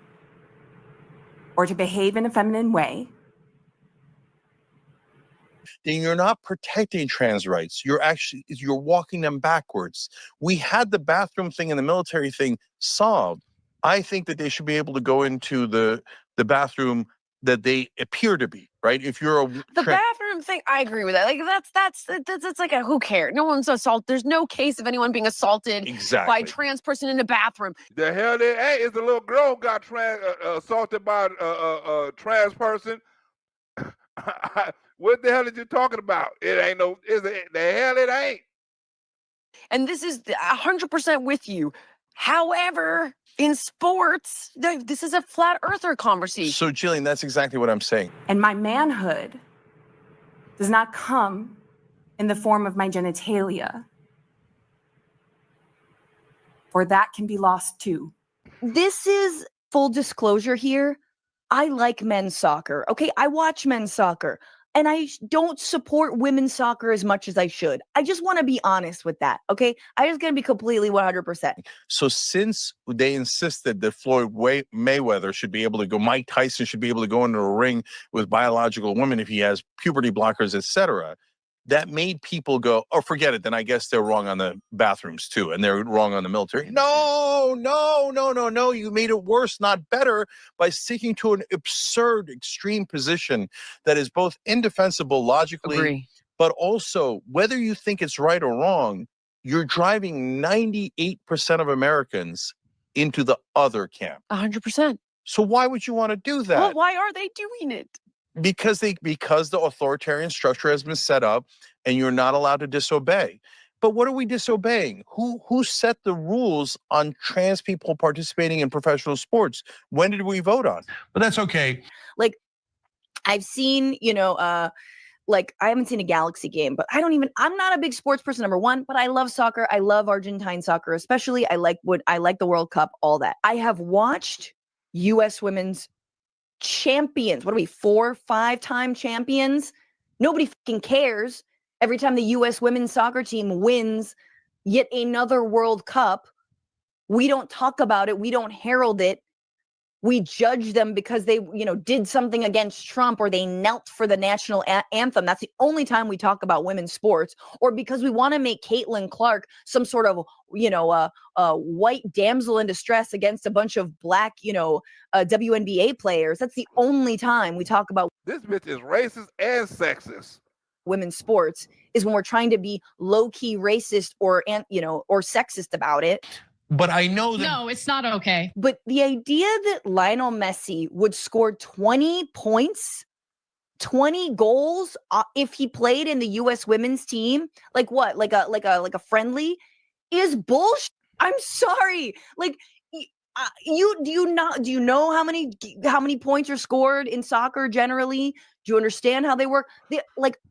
or to behave in a feminine way. Then you're not protecting trans rights. You're walking them backwards. We had the bathroom thing and the military thing solved. I think that they should be able to go into the bathroom that they appear to be, right? If you're the bathroom thing, I agree with that. Like that's like a who cares? No one's assaulted. There's no case of anyone being assaulted by a trans person in a bathroom. The hell they ain't. It's a little girl who got assaulted by a trans person. What the hell are you talking about? It ain't no. The hell it ain't. And this is 100% with you. However, in sports, this is a flat earther conversation. So, Jillian, that's exactly what I'm saying. And my manhood does not come in the form of my genitalia, for that can be lost too. This is full disclosure here. I like men's soccer. Okay, I watch men's soccer. And I don't support women's soccer as much as I should. I just want to be honest with that, okay? I just going to be completely 100%. So since they insisted that Floyd Mayweather should be able to go, Mike Tyson should be able to go into a ring with biological women if he has puberty blockers, etc., that made people go, oh, forget it. Then I guess they're wrong on the bathrooms too, and they're wrong on the military. No. You made it worse, not better, by sticking to an absurd, extreme position that is both indefensible logically, but also whether you think it's right or wrong, you're driving 98% of Americans into the other camp. 100%. So why would you want to do that? Well, why are they doing it? Because the authoritarian structure has been set up and you're not allowed to disobey. But what are we disobeying? Who set the rules on trans people participating in professional sports? When did we vote on? But that's okay. Like, I've seen, like I haven't seen a Galaxy game, but I'm not a big sports person, number one, but I love soccer. I love Argentine soccer, especially. I like the World Cup, all that. I have watched U.S. women's champions. What are we, 4, 5-time champions? Nobody fucking cares. Every time the U.S. women's soccer team wins yet another World Cup, we don't talk about it. We don't herald it. We judge them because they, did something against Trump or they knelt for the national anthem. That's the only time we talk about women's sports, or because we want to make Caitlin Clark some sort of, white damsel in distress against a bunch of black, WNBA players. That's the only time we talk about this bitch is racist and sexist. Women's sports is when we're trying to be low-key racist or sexist about it. But I know that. No, it's not okay. But the idea that Lionel Messi would score 20 points, 20 goals if he played in the U.S. women's team, like what? Like a friendly, is bullshit. I'm sorry. Like, do you know how many points are scored in soccer generally? Do you understand how they work?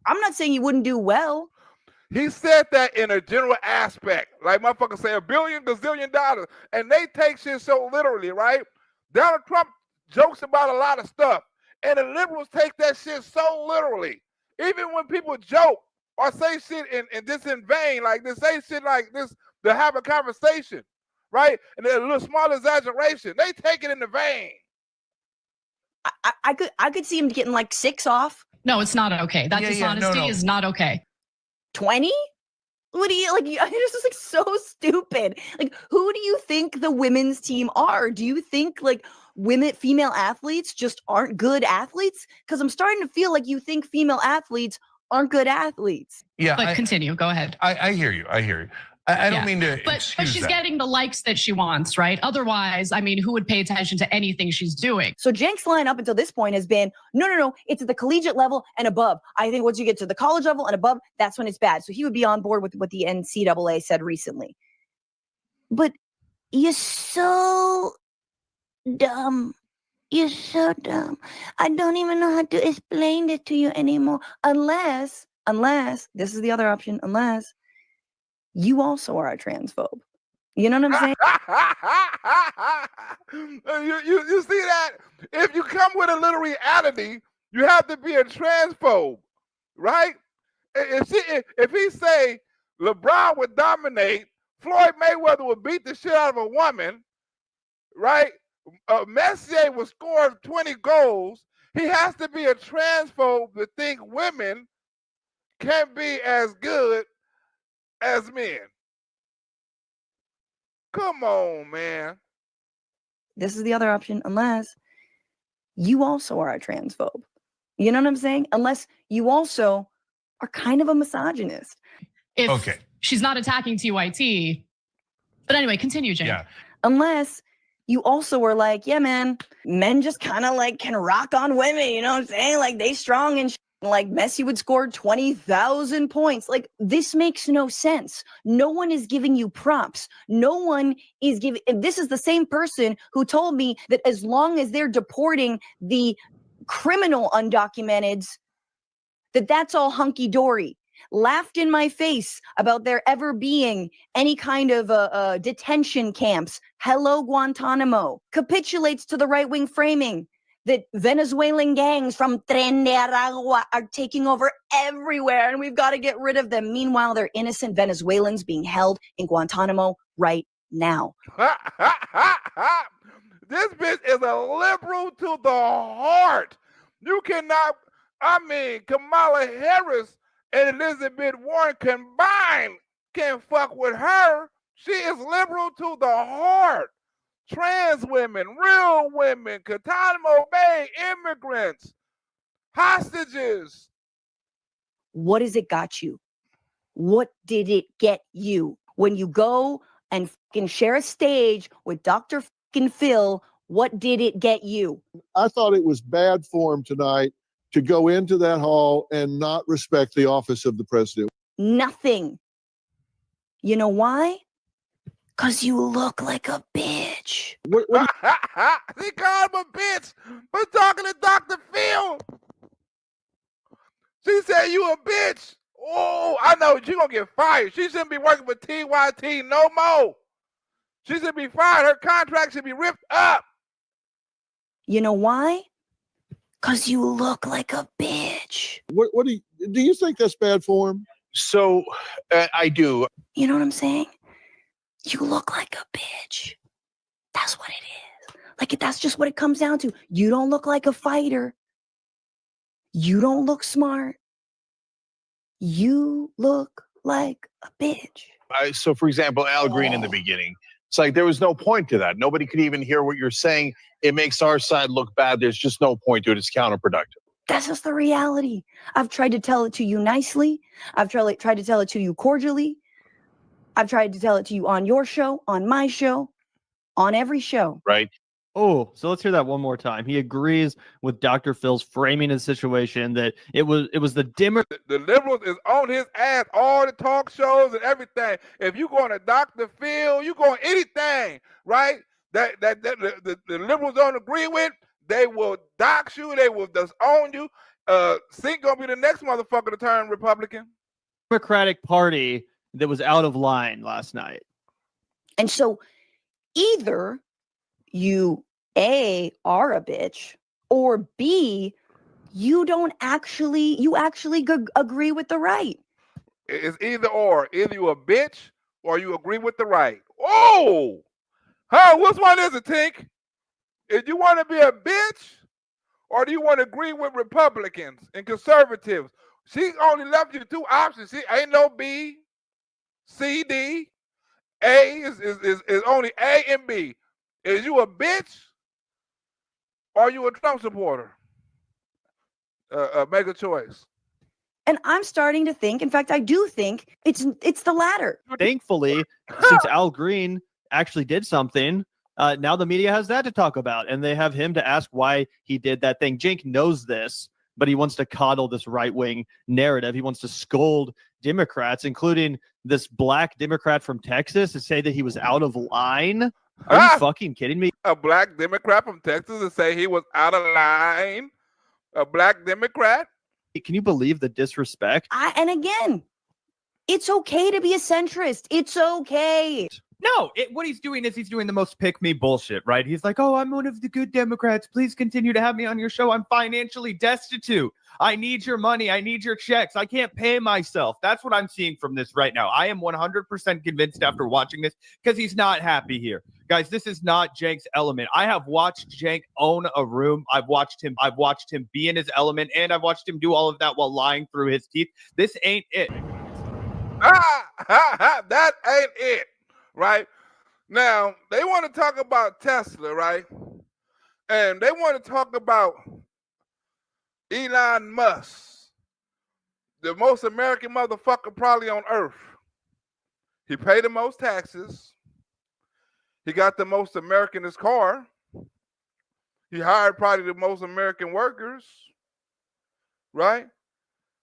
I'm not saying you wouldn't do well. He said that in a general aspect, like motherfuckers say $1 billion, gazillion dollars, and they take shit so literally, right? Donald Trump jokes about a lot of stuff, and the liberals take that shit so literally. Even when people joke or say shit in this in vain, like they say shit like this to have a conversation, right? And a little small exaggeration, they take it in the vein. I could see him getting like 6 off. No, it's not okay. That dishonesty is not okay. 20? What do you like? It's just like so stupid. Like, who do you think the women's team are? Do you think like female athletes just aren't good athletes? Because I'm starting to feel like you think female athletes aren't good athletes. Yeah. But continue. Go ahead. I hear you. I don't mean to but excuse she's that. getting the likes that she wants, right? Otherwise, I mean, who would pay attention to anything she's doing? So Cenk's line up until this point has been, no, it's at the collegiate level and above. I think once you get to the college level and above, that's when it's bad. So he would be on board with what the NCAA said recently. But you're so dumb. You're so dumb. I don't even know how to explain it to you anymore. Unless, this is the other option, unless you also are a transphobe. You know what I'm saying? you see that? If you come with a little reality, you have to be a transphobe, right? If he say LeBron would dominate, Floyd Mayweather would beat the shit out of a woman, right? Messier would score 20 goals. He has to be a transphobe to think women can't be as good as men. Come on, man. This is the other option, unless you also are a transphobe. You know what I'm saying? Unless you also are kind of a misogynist. If she's not attacking TYT. But anyway, continue, Cenk. Yeah. Unless you also were like, yeah, man, men just kind of like can rock on women. You know what I'm saying? Like they strong and like Messi would score 20,000 points. Like this makes no sense. No one is giving you props. No one is giving. This is the same person who told me that as long as they're deporting the criminal undocumenteds, that's all hunky dory. Laughed in my face about there ever being any kind of detention camps. Hello, Guantanamo. Capitulates to the right-wing framing that Venezuelan gangs from Tren de Aragua are taking over everywhere and we've got to get rid of them. Meanwhile, they're innocent Venezuelans being held in Guantanamo right now. This bitch is a liberal to the heart. You cannot, Kamala Harris and Elizabeth Warren combined can't fuck with her. She is liberal to the heart. Trans women, real women, Guantanamo Bay immigrants, hostages. What has it got you? What did it get you? When you go and fucking share a stage with Dr. fucking Phil, what did it get you? I thought it was bad form tonight to go into that hall and not respect the office of the president. Nothing. You know why? Because you look like a bitch. They called him a bitch for talking to Dr. Phil. She said you a bitch. Oh, I know you're going to get fired. She shouldn't be working with TYT no more. She should be fired. Her contract should be ripped up. You know why? Because you look like a bitch. What do you think that's bad form? So I do. You know what I'm saying? You look like a bitch. That's what it is. Like that's just what it comes down to. You don't look like a fighter. You don't look smart. You look like a bitch. So for example, Al Green in the beginning, it's like there was no point to that. Nobody could even hear what you're saying. It makes our side look bad. There's just no point to it. It's counterproductive. That's just the reality. I've tried to tell it to you nicely. I've tried to tell it to you cordially. I've tried to tell it to you on your show, on my show, on every show. Right. Oh, so let's hear that one more time. He agrees with Dr. Phil's framing the situation that it was the dimmer. The liberals is on his ass, all the talk shows and everything. If you going to Dr. Phil, you going anything, right? That the liberals don't agree with, they will dox you, they will disown you. Sink gonna be the next motherfucker to turn Republican. Democratic Party that was out of line last night. And so either you A, are a bitch, or B, you actually agree with the right. It's either or. Either you a bitch or you agree with the right. Oh! Huh, which one is it, Tink? If you want to be a bitch or do you want to agree with Republicans and conservatives? She only left you two options. She ain't no B, C, D. A is only A and B. Is you a bitch or you a Trump supporter? Make a choice. And I'm starting to think, in fact, I do think it's the latter. Thankfully, since Al Green actually did something, now the media has that to talk about, and they have him to ask why he did that thing. Cenk knows this, but he wants to coddle this right-wing narrative. He wants to scold Democrats, including this black Democrat from Texas, and say that he was out of line. Are you fucking kidding me? A black Democrat from Texas to say he was out of line? A black Democrat? Can you believe the disrespect? And again, it's okay to be a centrist. It's okay. No, what he's doing is he's doing the most pick me bullshit, right? He's like, oh, I'm one of the good Democrats. Please continue to have me on your show. I'm financially destitute. I need your money. I need your checks. I can't pay myself. That's what I'm seeing from this right now. I am 100% convinced after watching this because he's not happy here. Guys, this is not Cenk's element. I have watched Cenk own a room. I've watched him be in his element, and I've watched him do all of that while lying through his teeth. This ain't it. That ain't it. Right? Now, they want to talk about Tesla, right? And they want to talk about Elon Musk, the most American motherfucker probably on earth. He paid the most taxes. He got the most Americanist car. He hired probably the most American workers, right?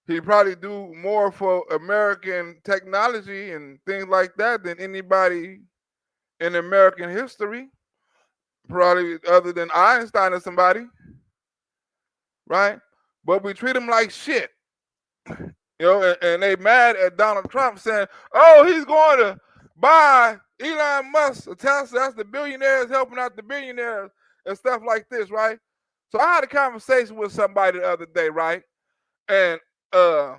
He probably do more for American technology and things like that than anybody in American history, probably other than Einstein or somebody, right? But we treat him like shit, you know, and they mad at Donald Trump saying, oh, he's going to buy Elon Musk a Tesla. That's the billionaires helping out the billionaires and stuff like this, right? So I had a conversation with somebody the other day, right? And I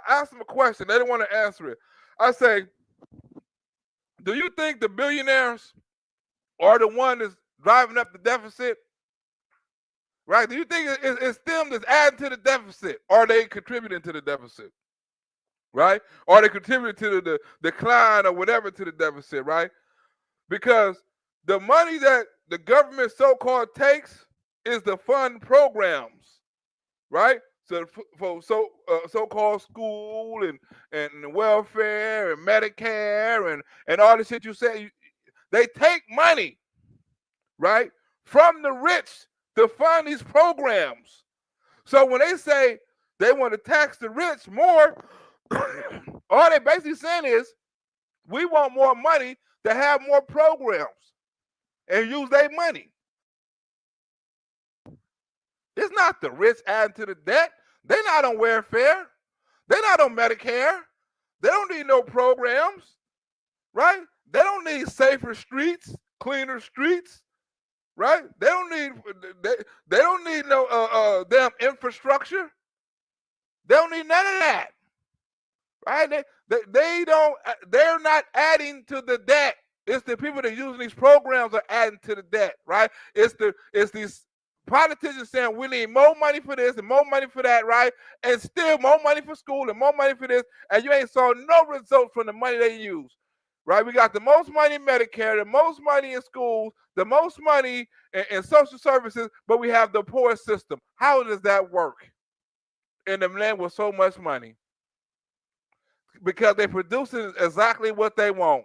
asked them a question. They didn't want to answer it. I say, do you think the billionaires are the one that's driving up the deficit? Right? Do you think it's them that's adding to the deficit? Or are they contributing to the deficit? Right? Or are they contributing to the decline or whatever to the deficit, right? Because the money that the government so-called takes is to fund programs, right? So for so-called school and welfare and Medicare and all the shit you say, they take money, right, from the rich to fund these programs. So when they say they want to tax the rich more, all they basically saying is we want more money to have more programs and use their money. It's not the rich adding to the debt. They're not on welfare. They're not on Medicare. They don't need no programs, right? They don't need safer streets, cleaner streets, right? They don't need no damn infrastructure. They don't need none of that, right? They're not adding to the debt. It's the people that are using these programs are adding to the debt, right? It's these politicians saying we need more money for this and more money for that, right? And still more money for school and more money for this, and you ain't saw no results from the money they use, right? We got the most money in Medicare, the most money in schools, the most money in social services, but we have the poorest system. How does that work in the land with so much money? Because they're producing exactly what they want.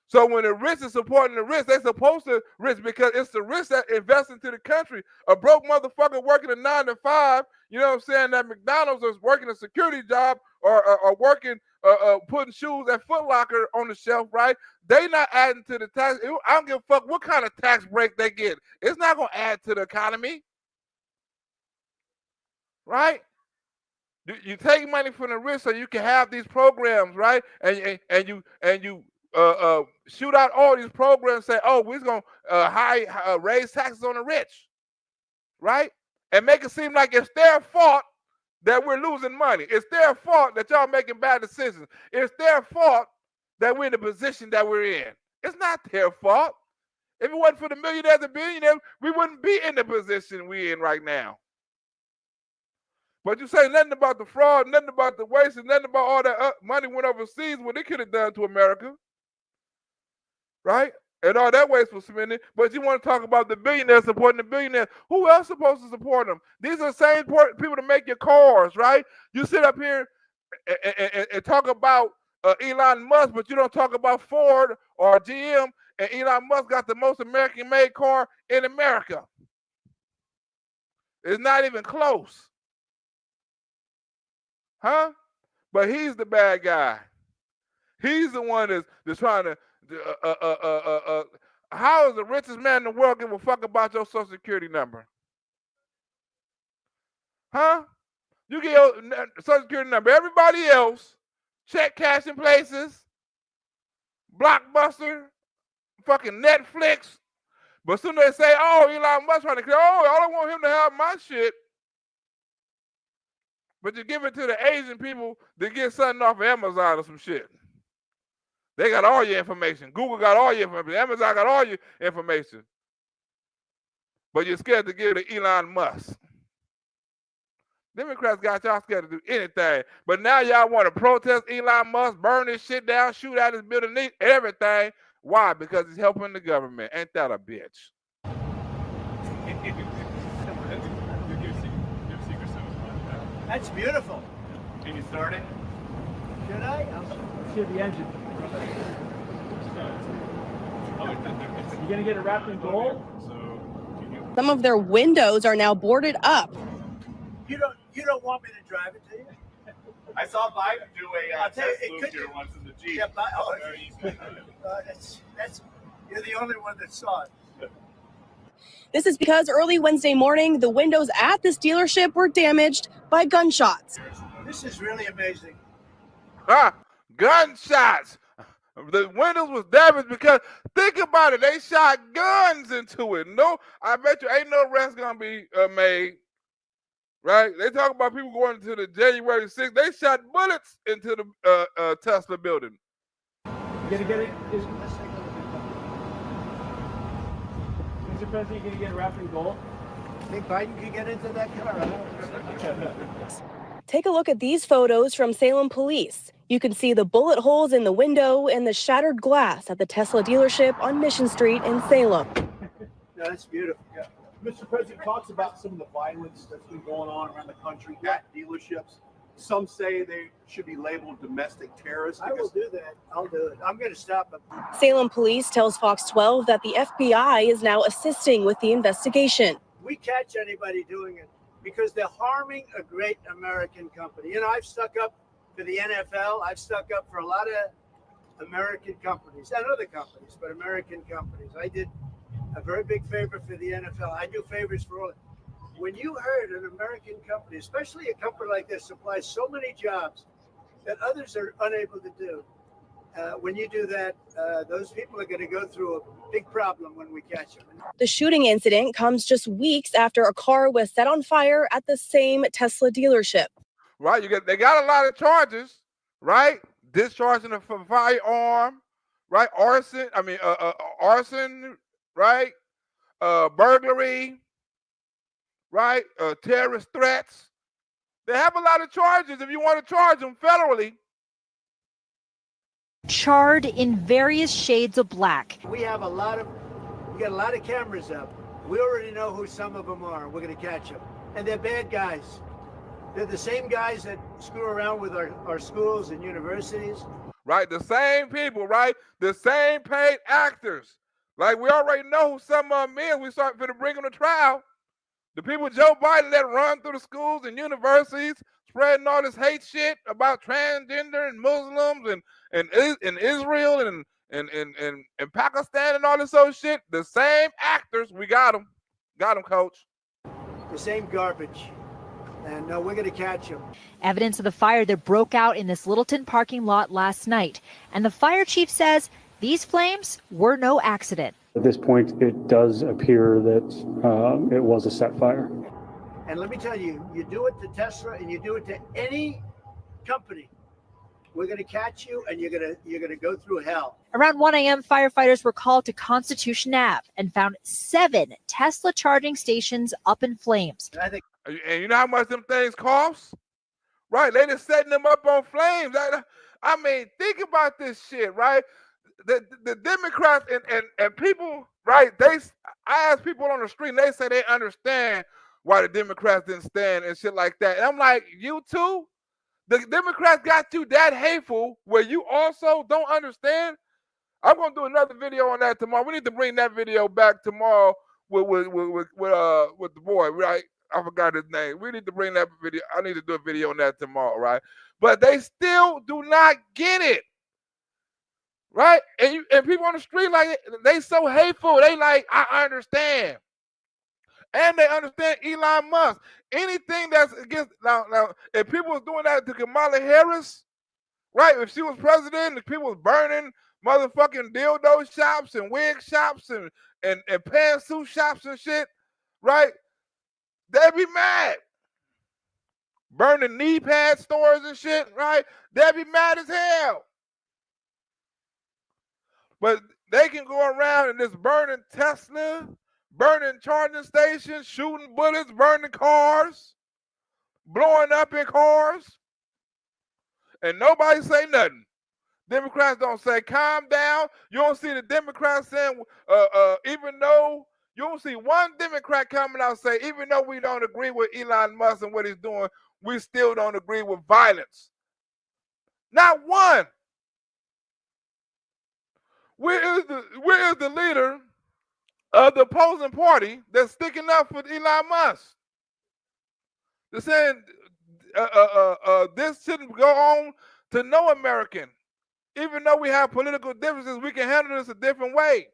So when the rich is supporting the rich, they're supposed to rich because it's the rich that invest into the country. A broke motherfucker working a 9 to 5, you know what I'm saying, that McDonald's is working a security job or working, putting shoes at Foot Locker on the shelf, right? They not adding to the tax. I don't give a fuck what kind of tax break they get. It's not going to add to the economy, right? You take money from the rich so you can have these programs, right? And you shoot out all these programs, say, oh, we're going to raise taxes on the rich, right? And make it seem like it's their fault that we're losing money. It's their fault that y'all making bad decisions. It's their fault that we're in the position that we're in. It's not their fault. If it wasn't for the millionaires and billionaires, we wouldn't be in the position we're in right now. But you say nothing about the fraud, nothing about the waste, and nothing about all that money went overseas, what they could have done to America. Right? and all that wasteful spending, but you want to talk about the billionaires supporting the billionaires. Who else supposed to support them? These are the same people that make your cars, right? You sit up here and talk about Elon Musk, but you don't talk about Ford or GM, and Elon Musk got the most American-made car in America. It's not even close. Huh? But he's the bad guy. He's the one that's trying to how is the richest man in the world give a fuck about your social security number? Huh? You get your social security number. Everybody else, check cashing places, Blockbuster, fucking Netflix. But soon they say, oh, Elon Musk trying to kill, oh, I don't want him to have my shit. But you give it to the Asian people that get something off of Amazon or some shit. They got all your information. Google got all your information. Amazon got all your information. But you're scared to give it to Elon Musk. Democrats got y'all scared to do anything. But now y'all want to protest Elon Musk, burn this shit down, shoot out his building, everything. Why? Because he's helping the government. Ain't that a bitch? That's beautiful. Can you start it? Should I? Let's hear the engine. You gonna get it wrapped in gold? Some of their windows are now boarded up. You don't want me to drive it, do you? I saw Biden do a tell you, test loop here once in the Jeep. Yeah, that's you're the only one that saw it. This is because early Wednesday morning, the windows at this dealership were damaged by gunshots. This is really amazing. Gunshots. The windows was damaged because, think about it, they shot guns into it. No, I bet you ain't no arrest gonna be made. Right? They talk about people going to the January 6th. They shot bullets into the Tesla building. You gonna get it? Mr. President, you gonna get it wrapped in gold? Think Biden could get into that car? Take a look at these photos from Salem police. You can see the bullet holes in the window and the shattered glass at the Tesla dealership on Mission Street in Salem. No, that's beautiful. Yeah. Mr. President talks about some of the violence that's been going on around the country at dealerships. Some say they should be labeled domestic terrorists. I will do that. I'll do it. I'm going to stop them. Salem police tells Fox 12 that the FBI is now assisting with the investigation. We catch anybody doing it because they're harming a great American company. You know, I've stuck up for the NFL. I've stuck up for a lot of American companies, not other companies, but American companies. I did a very big favor for the NFL. I do favors for all. When you heard an American company, especially a company like this, supplies so many jobs that others are unable to do, when you do that, those people are going to go through a big problem when we catch them. The shooting incident comes just weeks after a car was set on fire at the same Tesla dealership. Right? They got a lot of charges, right? Discharging a firearm, right? Arson, right? Burglary, right? Terrorist threats. They have a lot of charges if you want to charge them federally. Charred in various shades of black. We got a lot of cameras up. We already know who some of them are. We're going to catch them. And they're bad guys. They're the same guys that screw around with our schools and universities. Right, the same people, right? The same paid actors. Like, we already know who some of them is. We start to bring them to trial. The people Joe Biden let run through the schools and universities, spreading all this hate shit about transgender and Muslims and Israel and Pakistan and all this old shit. The same actors, we got them. Got them, coach. The same garbage. And we're going to catch them. Evidence of the fire that broke out in this Littleton parking lot last night. And the fire chief says these flames were no accident. At this point, it does appear that it was a set fire. And let me tell you, you do it to Tesla and you do it to any company, we're going to catch you and you're going to go through hell. Around 1 a.m., firefighters were called to Constitution Ave and found 7 Tesla charging stations up in flames. And you know how much them things cost? Right, they just setting them up on flames. I mean, think about this shit, right? the Democrats and people, right? I ask people on the street, and they say they understand why the Democrats didn't stand and shit like that. And I'm like, you too? The Democrats got you that hateful where you also don't understand? I'm gonna do another video on that tomorrow. We need to bring that video back tomorrow with the boy, right? I forgot his name. We need to bring that video. I need to do a video on that tomorrow, right? But they still do not get it, right? And people on the street like they so hateful. They like, I understand, and they understand Elon Musk. Anything that's against now, if people was doing that to Kamala Harris, right? If she was president, if people was burning motherfucking dildo shops and wig shops and pantsuit shops and shit, right? They'd be mad. Burning knee pad stores and shit, right? They'd be mad as hell. But they can go around and just burning Tesla, burning charging stations, shooting bullets, burning cars, blowing up in cars, and nobody say nothing. Democrats don't say, calm down. You don't see the Democrats saying, even though you don't see one Democrat coming out and say, even though we don't agree with Elon Musk and what he's doing, we still don't agree with violence. Not one. Where is the leader of the opposing party that's sticking up for Elon Musk? They're saying this shouldn't go on to no American. Even though we have political differences, we can handle this a different way.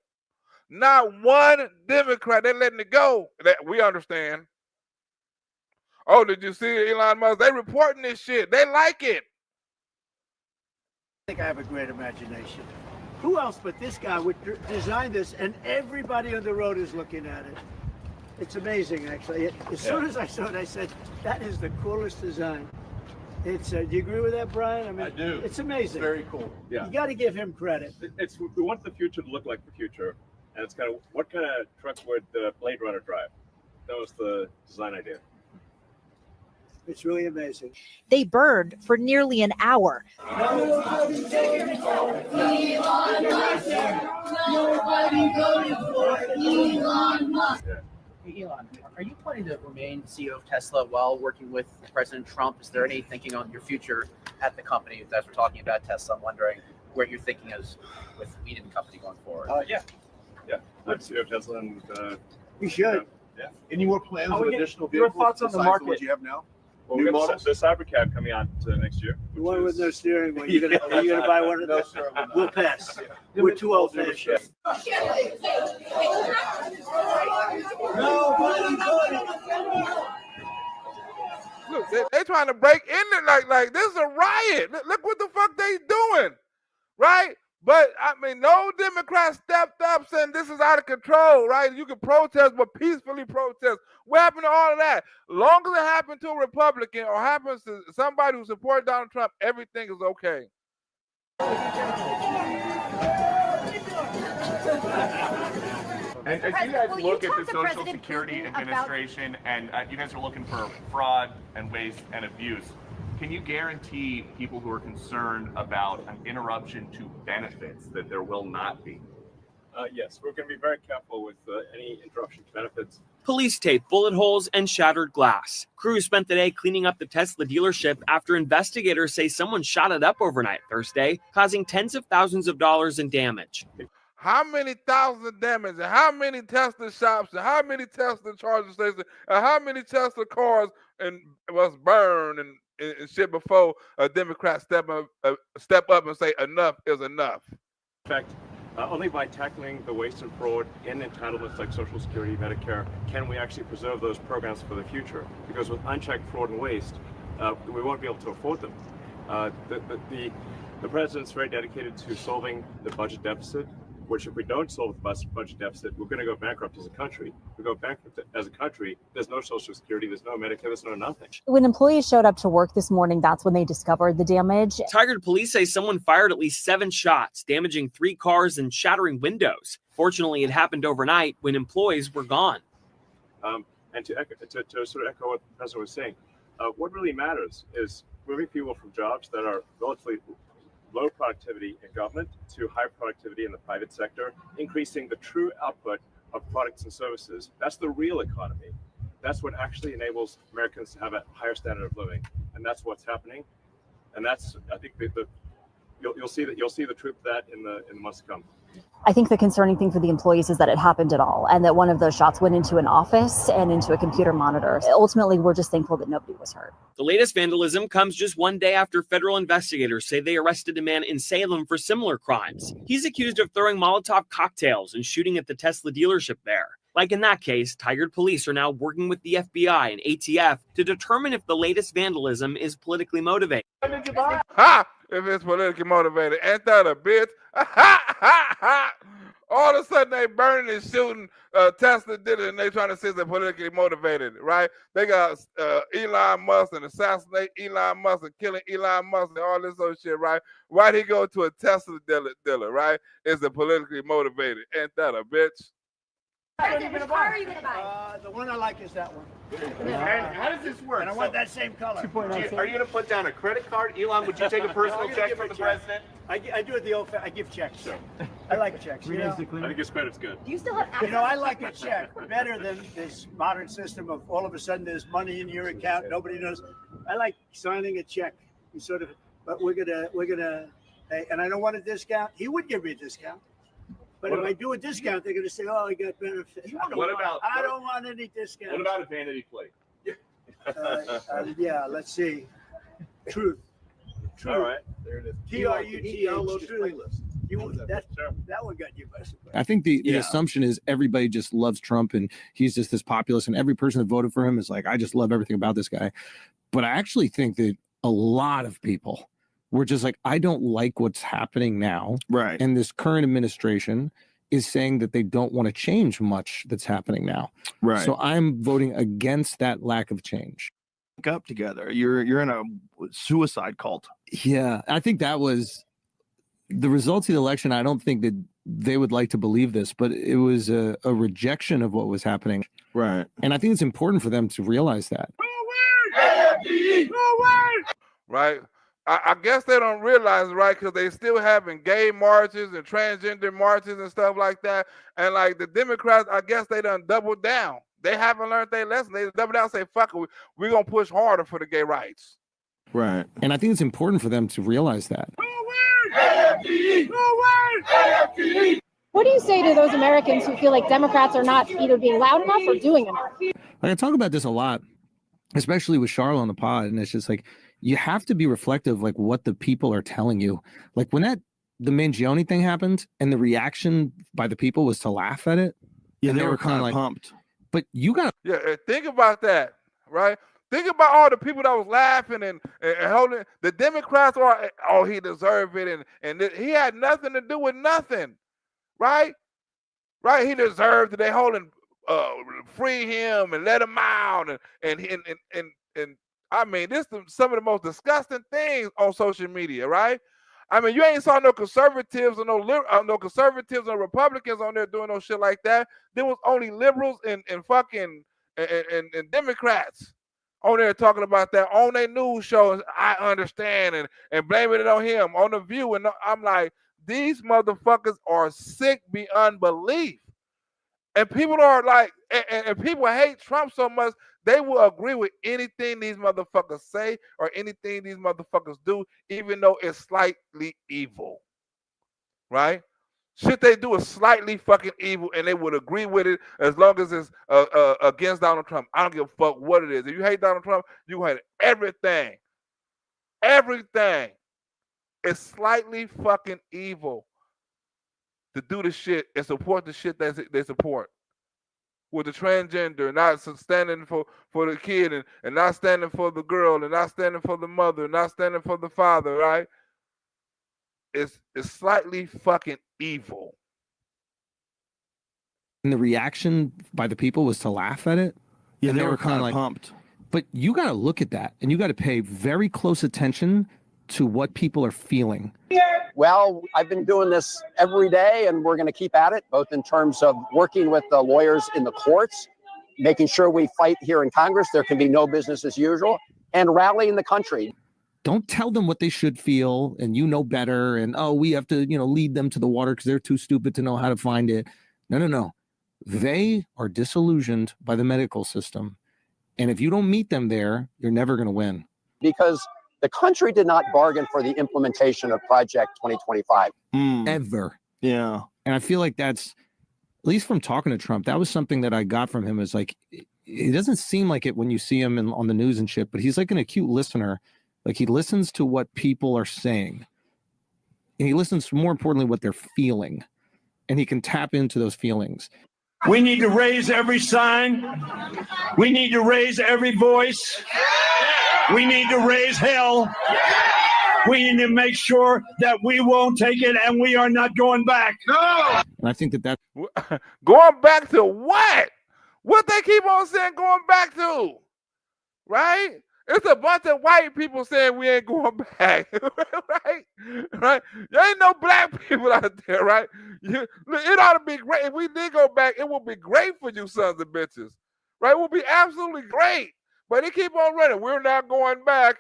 Not one Democrat, they're letting it go. That we understand. Oh, did you see Elon Musk? They reporting this shit. They like it. I think I have a great imagination. Who else but this guy would design this, and everybody on the road is looking at it? It's amazing, actually. As soon as I saw it, I said, that is the coolest design. It's. Do you agree with that, Brian? I mean, I do. It's amazing. It's very cool. Yeah. You got to give him credit. We want the future to look like the future, and it's kind of what kind of truck would the Blade Runner drive? That was the design idea. It's really amazing. They burned for nearly an hour. Nobody voted for Elon Musk. Hey, Elon, are you planning to remain CEO of Tesla while working with President Trump? Is there any thinking on your future at the company? As we're talking about Tesla, I'm wondering where you're thinking is with leading the company going forward. Yeah. I'm CEO of Tesla, and you should. Yeah. Any more plans How of we get additional your vehicles thoughts on the besides market? what you have now? Well, New we got models? the Cybercab coming out next year. The one with no steering wheel. You're gonna buy one of those? sir, we're not. We'll pass. We're too old fashioned. Look, they trying to break in there like this is a riot. Look what the fuck they doing, right? But I mean, no Democrats stepped up saying this is out of control, right? You can protest, but peacefully protest. What happened to all of that? Long as it happened to a Republican or happens to somebody who supports Donald Trump, everything is okay. And as you guys look at the Social Security Administration, and you guys are looking for fraud and waste and abuse, can you guarantee people who are concerned about an interruption to benefits that there will not be? Yes, we're going to be very careful with any interruption to benefits. Police taped bullet holes and shattered glass. Crews spent the day cleaning up the Tesla dealership after investigators say someone shot it up overnight Thursday, causing tens of thousands of dollars in damage. How many thousands of damage, and how many Tesla shops, and how many Tesla charging stations, and how many Tesla cars and was burned and shit before a Democrat step up and say enough is enough. In fact, only by tackling the waste and fraud in entitlements like Social Security, Medicare, can we actually preserve those programs for the future. Because with unchecked fraud and waste, we won't be able to afford them. The president's very dedicated to solving the budget deficit, which if we don't solve the budget deficit, we're going to go bankrupt as a country. If we go bankrupt as a country, there's no Social Security, there's no Medicare, there's no nothing. When employees showed up to work this morning, that's when they discovered the damage. Tigard police say someone fired at least 7 shots, damaging 3 cars and shattering windows. Fortunately, it happened overnight when employees were gone. And to sort of echo what the president was saying, what really matters is moving people from jobs that are low productivity in government to high productivity in the private sector, increasing the true output of products and services. That's the real economy. That's what actually enables Americans to have a higher standard of living, and that's what's happening. And that's, I think, you'll see the truth of that in the months to come. I think the concerning thing for the employees is that it happened at all, and that one of those shots went into an office and into a computer monitor. Ultimately, we're just thankful that nobody was hurt. The latest vandalism comes just one day after federal investigators say they arrested a man in Salem for similar crimes. He's accused of throwing Molotov cocktails and shooting at the Tesla dealership there. Like in that case, tired police are now working with the FBI and ATF to determine if the latest vandalism is politically motivated. Ha! If it's politically motivated. Ain't that a bitch? Ha! Ha! Ha! All of a sudden they burning and shooting. Tesla did it and they trying to say they're politically motivated, right? They got Elon Musk and assassinate Elon Musk and killing Elon Musk and all this other shit, right? Why'd he go to a Tesla dealer, right? Is it politically motivated? Ain't that a bitch? Which car are you going to buy? The one I like is that one. And how does this work? And I want that same color. Are you going to put down a credit card? Elon, would you take a personal check from the president? I do it the old I give checks. Sure. I like checks. You know? I think his credit's good. Do you still have access? You know, I like a check better than this modern system of all of a sudden there's money in your account, nobody knows. I like signing a check. You sort of, but we're gonna, and I don't want a discount. He would give me a discount. But if I do a discount, they're going to say, "Oh, I got benefits." I don't want any discount. What about a vanity plate? Yeah, let's see. Truth. All right, there it is. TRUTH. Truth. That one got you by surprise. I think the assumption is everybody just loves Trump and he's just this populist, and every person that voted for him is like, I just love everything about this guy. But I actually think that a lot of people were just like, I don't like what's happening now. Right. And this current administration is saying that they don't want to change much that's happening now. Right. So I'm voting against that lack of change. Link up together. You're in a suicide cult. Yeah, I think that was the results of the election. I don't think that they would like to believe this, but it was a rejection of what was happening. Right. And I think it's important for them to realize that. Right. I guess they don't realize, right, because they still having gay marches and transgender marches and stuff like that. And like the Democrats, I guess they done doubled down. They haven't learned their lesson. They double down and say, fuck it, we're going to push harder for the gay rights. Right. And I think it's important for them to realize that. What do you say to those Americans who feel like Democrats are not either being loud enough or doing enough? Like, I talk about this a lot, especially with Charlotte on the pod. And it's just like, you have to be reflective, like what the people are telling you. Like when the Mangione thing happened and the reaction by the people was to laugh at it. Yeah, and they were kind of like pumped. But you got to. Yeah, think about that, right? Think about all the people that was laughing and holding. The Democrats are, oh, he deserved it. And he had nothing to do with nothing, right? Right? He deserved it. They holding, free him and let him out. And I mean, this is some of the most disgusting things on social media, right? I mean, you ain't saw no conservatives or no conservatives or Republicans on there doing no shit like that. There was only liberals and fucking and Democrats on there talking about that on their news shows. I understand and blaming it on him on The View. And I'm like, these motherfuckers are sick beyond belief. And people are like, and people hate Trump so much, they will agree with anything these motherfuckers say or anything these motherfuckers do, even though it's slightly evil. Right? Shit they do is slightly fucking evil, and they would agree with it as long as it's against Donald Trump. I don't give a fuck what it is. If you hate Donald Trump, you hate everything. Everything. It's slightly fucking evil to do the shit and support the shit that they support. With the transgender, not standing for the kid and not standing for the girl and not standing for the mother, not standing for the father, right? It's slightly fucking evil. And the reaction by the people was to laugh at it. Yeah, and they were kind of like pumped. But you got to look at that and you got to pay very close attention to what people are feeling. Well, I've been doing this every day and we're going to keep at it, both in terms of working with the lawyers in the courts, making sure we fight here in Congress. There can be no business as usual, and rallying the country. Don't tell them what they should feel and you know better. And, oh, we have to, lead them to the water because they're too stupid to know how to find it. No. They are disillusioned by the medical system. And if you don't meet them there, you're never going to win. Because the country did not bargain for the implementation of Project 2025. Ever. Yeah. And I feel like that's, at least from talking to Trump, that was something that I got from him is like, it doesn't seem like it when you see him on the news and shit, but he's like an acute listener. Like he listens to what people are saying. And he listens to, more importantly, what they're feeling. And he can tap into those feelings. We need to raise every sign. We need to raise every voice. We need to raise hell. We need to make sure that we won't take it and we are not going back. No. And I think that going back to what? What they keep on saying going back to, right? It's a bunch of white people saying we ain't going back, right? There ain't no black people out there, right? It ought to be great. If we did go back, it would be great for you sons of bitches, right? It would be absolutely great. But they keep on running. We're not going back.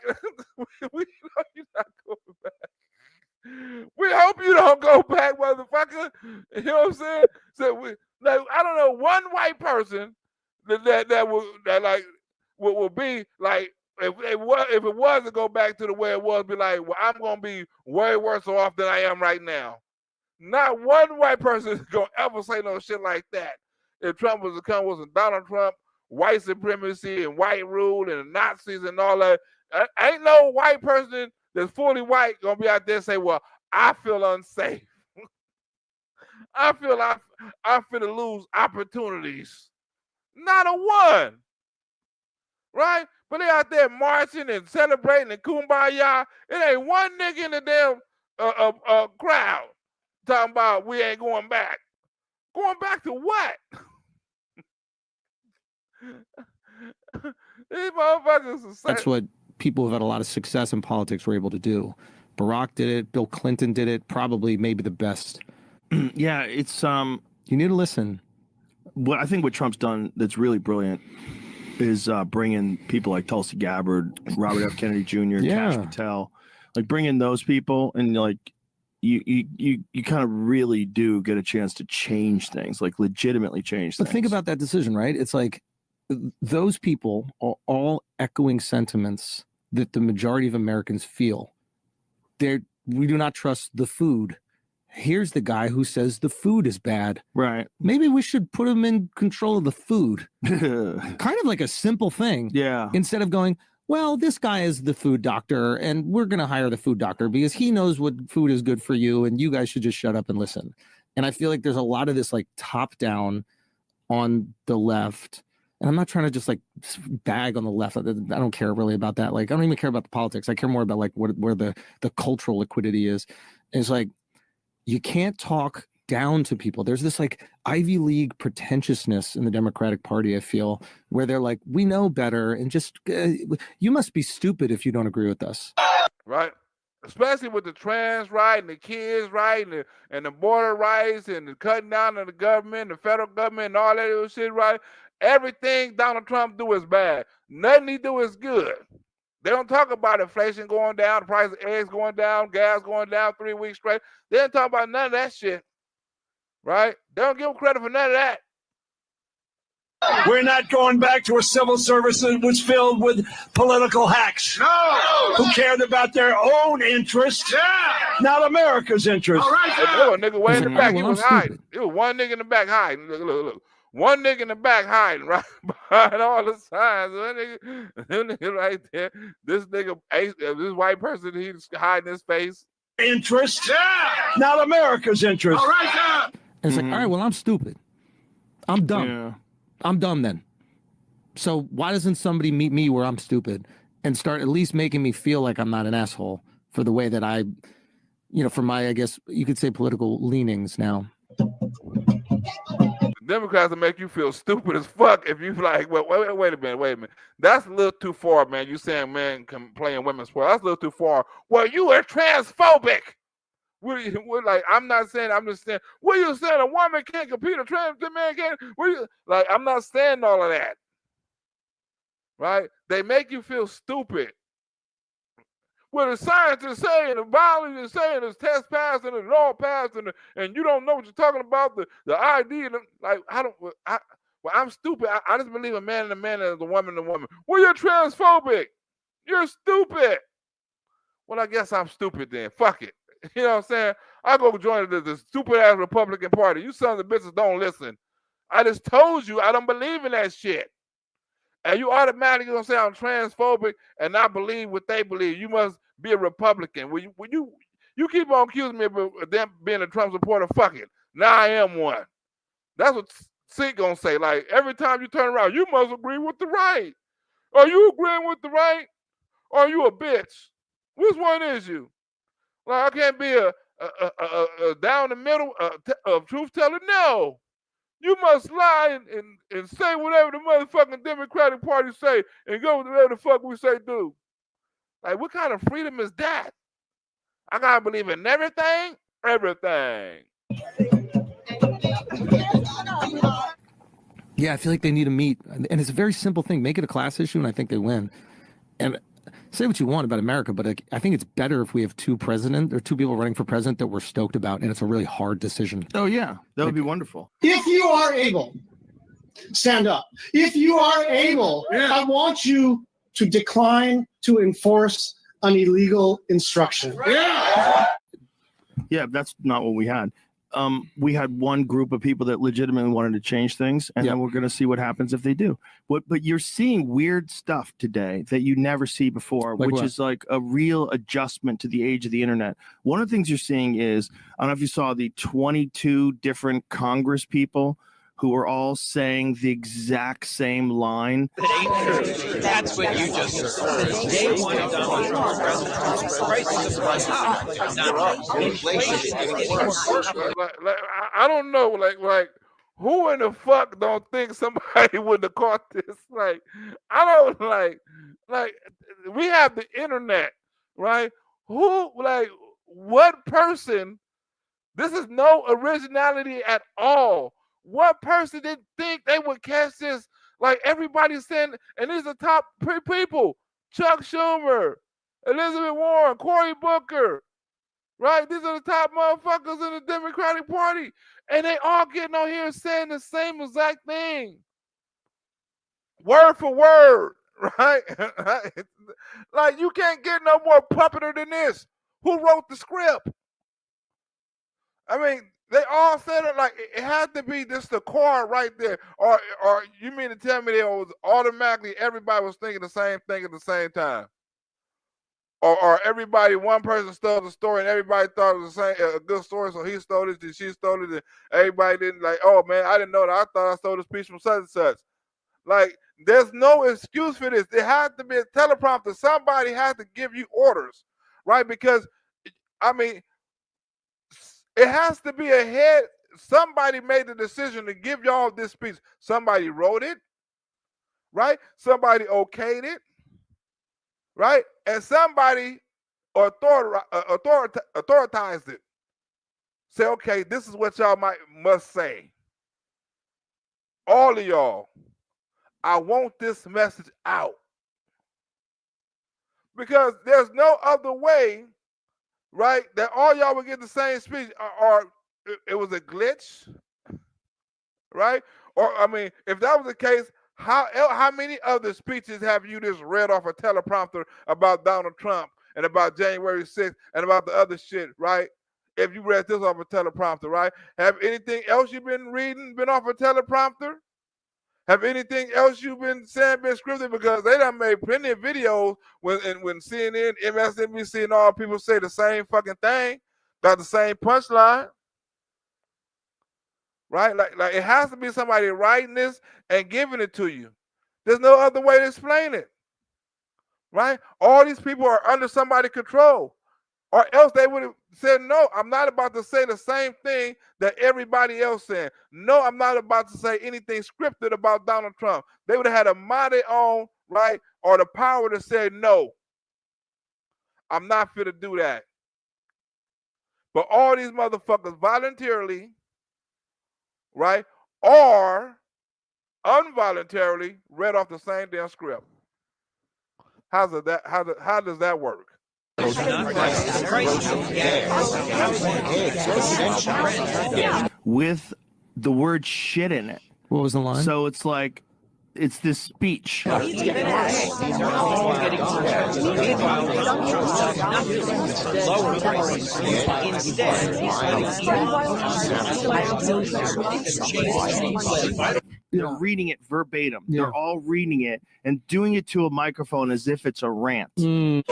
We know you're not going back. We hope you don't go back, motherfucker. You know what I'm saying? So I don't know one white person that will be like, if it was to go back to the way it was, be like, well, I'm gonna be way worse off than I am right now. Not one white person is gonna ever say no shit like that. If Trump was to come, wasn't Donald Trump, white supremacy and white rule and the Nazis and all that. Ain't no white person that's fully white gonna be out there and say, well, I feel unsafe. I feel I'm finna lose opportunities. Not a one. Right? But they out there marching and celebrating and kumbaya. It ain't one nigga in the damn crowd talking about we ain't going back. Going back to what? These motherfuckers. That's what people who've had a lot of success in politics were able to do. Barack did it. Bill Clinton did it. Probably maybe the best. Yeah, it's you need to listen. What I think what Trump's done that's really brilliant is bringing people like Tulsi Gabbard, Robert F. Kennedy Jr., Kash Patel, like bringing those people, and like you kind of really do get a chance to change things, like legitimately change things. But think about that decision, right? It's like those people are all echoing sentiments that the majority of Americans feel. We do not trust the food. Here's the guy who says the food is bad. Right. Maybe we should put him in control of the food. Kind of like a simple thing. Yeah. Instead of going, well, this guy is the food doctor and we're going to hire the food doctor because he knows what food is good for you and you guys should just shut up and listen. And I feel like there's a lot of this like top down on the left. And I'm not trying to just like bag on the left. I don't care really about that. Like, I don't even care about the politics. I care more about like where the cultural liquidity is. And it's like, you can't talk down to people. There's this like Ivy League pretentiousness in the Democratic Party, I feel, where they're like, we know better and just, you must be stupid if you don't agree with us. Right. Especially with the trans right and the kids right and the border rights and the cutting down of the government, the federal government and all that other shit right. Everything Donald Trump do is bad. Nothing he do is good. They don't talk about inflation going down, the price of eggs going down, gas going down 3 weeks straight. They don't talk about none of that shit, right? They don't give them credit for none of that. We're not going back to a civil service that was filled with political hacks. No! Who cared about their own interests, not America's interests. All right, there was a nigga way in the back. He was hiding. It was one nigga in the back hiding. Look. One nigga in the back hiding right behind all the signs. One nigga right there. This nigga, this white person, he's hiding his face. Interest, not America's interest. All right, It's like, all right, well, I'm stupid. I'm dumb. Yeah. I'm dumb then. So why doesn't somebody meet me where I'm stupid and start at least making me feel like I'm not an asshole for the way that I, for my, I guess you could say, political leanings now. Democrats will make you feel stupid as fuck if you like, well, wait a minute. That's a little too far, man. You saying men can play in women's sports. That's a little too far. Well, you are transphobic. We're like, I'm not saying, I'm just saying, what are you saying? A woman can't compete, a trans man can't? Like, I'm not saying all of that. Right? They make you feel stupid. Well, the science is saying, the biology is saying, it's test passed and it's all passed, and you don't know what you're talking about, the ID, and like, I'm stupid. I just believe a man and a man and a woman and a woman. Well, you're transphobic. You're stupid. Well, I guess I'm stupid then. Fuck it. You know what I'm saying? I go join the stupid ass Republican Party. You sons of bitches don't listen. I just told you I don't believe in that shit. And you automatically gonna say I'm transphobic and not believe what they believe. You must be a Republican. When you keep on accusing me of them being a Trump supporter, fuck it. Now I am one. That's what Seek gonna say. Like every time you turn around, you must agree with the right. Are you agreeing with the right? Or are you a bitch? Which one is you? Like I can't be a down the middle truth teller. No. You must lie and say whatever the motherfucking Democratic Party say and go whatever the fuck we say do. Like, what kind of freedom is that? I gotta believe in everything, everything. Yeah, I feel like they need to meet, and it's a very simple thing. Make it a class issue, and I think they win. And say what you want about America, but I think it's better if we have two people running for president that we're stoked about, and it's a really hard decision. Oh yeah, that would be wonderful. If you are able, stand up. If you are able, I want you to decline to enforce an illegal instruction. Yeah, that's not what we had. We had one group of people that legitimately wanted to change things, and then we're going to see what happens if they do. But you're seeing weird stuff today that you never see before, Like which what? is like a real adjustment to the age of the internet. One of the things you're seeing is, I don't know if you saw the 22 different Congress people who are all saying the exact same line. That's what you just heard. Day one of Donald Trump's presidency, prices have gone up. Inflation is getting worse. Like, I don't know. Like, who in the fuck don't think somebody would have caught this? Like, I don't like. We have the internet, right? What person? This is no originality at all. What person didn't think they would catch this? Like everybody's saying, and these are top people: Chuck Schumer, Elizabeth Warren, Cory Booker, right? These are the top motherfuckers in the Democratic Party, and they all getting on here saying the same exact thing, word for word, right? Like you can't get no more puppeter than this. Who wrote the script? I mean, they all said it like it had to be just the core right there. Or you mean to tell me they was automatically everybody was thinking the same thing at the same time? Or everybody, one person stole the story and everybody thought it was a good story, so he stole it and she stole it and everybody didn't like, oh man, I didn't know that. I thought I stole this piece from such and such. Like, there's no excuse for this. There has to be a teleprompter. Somebody has to give you orders, right? Because, I mean, it has to be a head. Somebody made the decision to give y'all this speech. Somebody wrote it, right? Somebody okayed it, right? And somebody authorized it. Say, okay, this is what y'all must say. All of y'all, I want this message out. Because there's no other way, right, that all y'all would get the same speech, or it was a glitch, right? Or, I mean, if that was the case, how many other speeches have you just read off a teleprompter about Donald Trump and about January 6th and about the other shit, right? If you read this off a teleprompter, right? Have anything else you've been reading been off a teleprompter? Have anything else you've been saying been scripted? Because they done made plenty of videos when CNN, MSNBC, and all people say the same fucking thing, got the same punchline. Right? Like it has to be somebody writing this and giving it to you. There's no other way to explain it. Right? All these people are under somebody's control. Or else they would have said, no, I'm not about to say the same thing that everybody else said. No, I'm not about to say anything scripted about Donald Trump. They would have had a mind of their own, right? Or the power to say, no, I'm not fit to do that. But all these motherfuckers voluntarily, right, or involuntarily read off the same damn script. How does that work? with the word shit in it. What was the line? So it's like, it's this speech. They're reading it verbatim. Yeah. They're all reading it and doing it to a microphone as if it's a rant. Mm.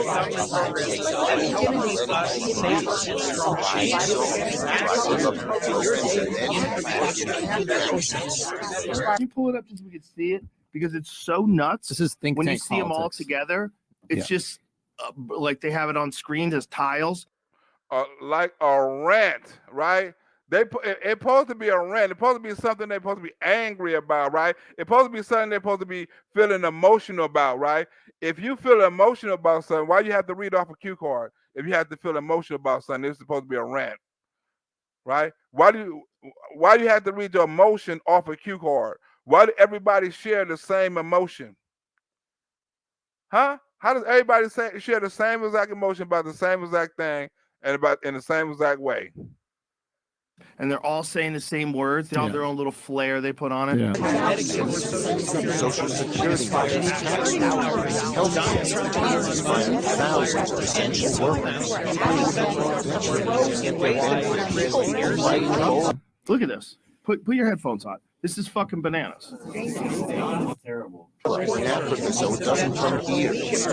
Can you pull it up just so we can see it? Because it's so nuts. This is think when you tank see them all politics. together, it's just like they have it on screens as tiles. Like a rant, right? It's supposed to be a rant. It's supposed to be something they're supposed to be angry about, right? It's supposed to be something they're supposed to be feeling emotional about, right? If you feel emotional about something, why you have to read off a cue card? If you have to feel emotional about something, it's supposed to be a rant, right? Why do you have to read your emotion off a cue card? Why do everybody share the same emotion? Huh? How does everybody share the same exact emotion about the same exact thing and about in the same exact way? And they're all saying the same words. They all have their own little flair they put on it. Yeah. Social Security thousands of essential workers. Look at this. Put your headphones on. This is fucking bananas. Terrible. So it doesn't come here. It's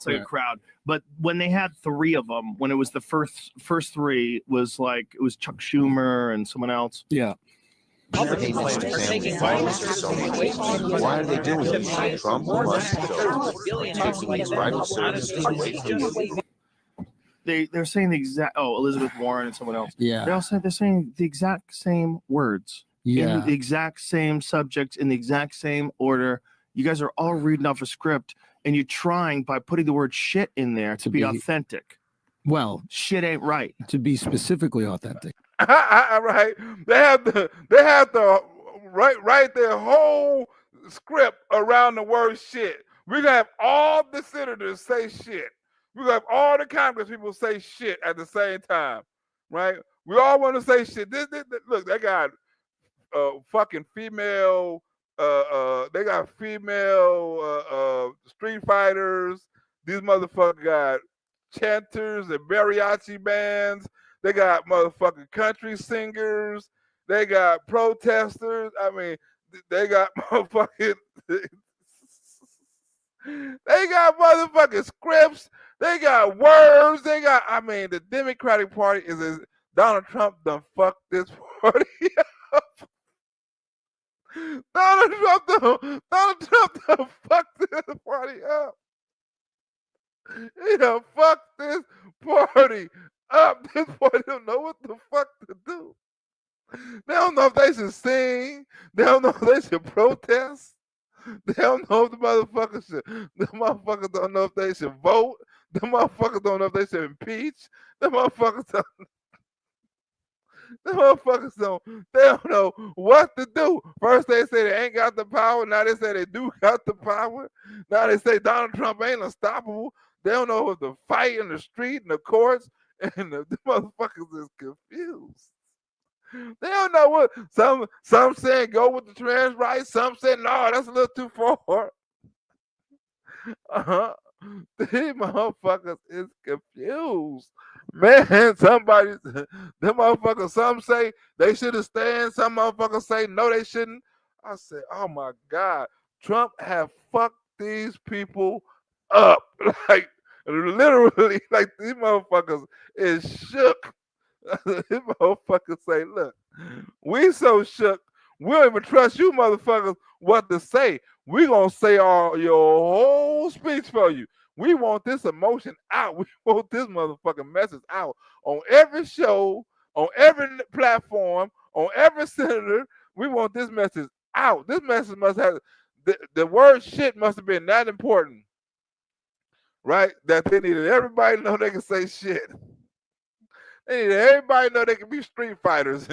like a crowd. But when they had three of them, when it was the first three, was like it was Chuck Schumer and someone else. Yeah. Why are they doing this? Trump wants to take away vital services away from you. They're saying the exact. Oh, Elizabeth Warren and someone else. Yeah. They're saying the exact same words. Yeah. In the exact same subjects in the exact same order. You guys are all reading off a script, and you're trying by putting the word shit in there to be authentic. Well, shit ain't right. To be specifically authentic. Right? They have to write their whole script around the word shit. We're gonna have all the senators say shit. We're gonna have all the Congress people say shit at the same time, right? We all want to say shit. Look, they got fucking female. They got female street fighters. These motherfuckers got chanters and mariachi bands. They got motherfucking country singers. They got protesters. I mean, they got motherfucking. They got motherfucking scripts. They got words. They got. I mean, the Democratic Party is Donald Trump done fucked this party up. Donald Trump done fucked this party up. He done fucked this party up. This party don't know what the fuck to do. They don't know if they should sing. They don't know if they should protest. They don't know if the motherfuckers don't know if they should vote. The motherfuckers don't know if they should impeach. The motherfuckers they don't know what to do. First they say they ain't got the power. Now they say they do got the power. Now they say Donald Trump ain't unstoppable. They don't know if to fight in the street, in the courts, and the motherfuckers is confused. They don't know what some saying go with the trans rights. Some say no, that's a little too far. These motherfuckers is confused. Man, them motherfuckers, some say they should have stand. Some motherfuckers say no, they shouldn't. I said, oh my God, Trump have fucked these people up. Like literally, like these motherfuckers is shook. These motherfuckers say, look, we so shook, we don't even trust you motherfuckers what to say. We gonna say your whole speech for you. We want this emotion out. We want this motherfucking message out on every show, on every platform, on every senator. We want this message out. This message must have the word shit must have been that important, right? That they needed everybody to know they can say shit. They needed everybody to know they can be street fighters.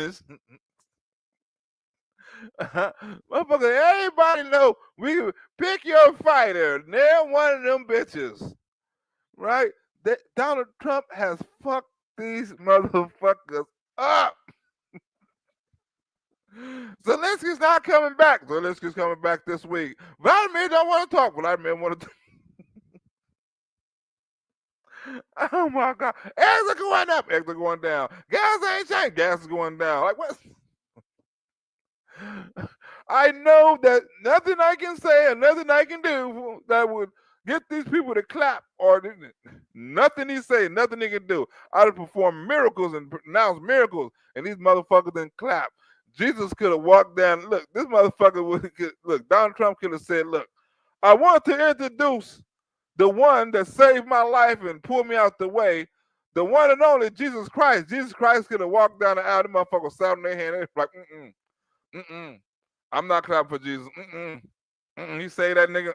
Motherfucker, everybody know we pick your fighter. Nail one of them bitches. Right? That Donald Trump has fucked these motherfuckers up. Zelensky's not coming back. Zelensky's coming back this week. Vladimir don't want to talk. Vladimir want to. Oh my God! Eggs are going up. Eggs are going down. Gas ain't changed. Gas is going down. Like what? I know that nothing I can say and nothing I can do that would get these people to clap, or nothing he say, nothing he can do. I would perform miracles and pronounce miracles, and these motherfuckers didn't clap. Jesus could have walked down. Look, this motherfucker would look. Donald Trump could have said, "Look, I want to introduce the one that saved my life and pulled me out the way, the one and only Jesus Christ." Jesus Christ could have walked down the aisle. The motherfucker sat in their hand. They're like, I'm not clapping for Jesus. He say that nigga.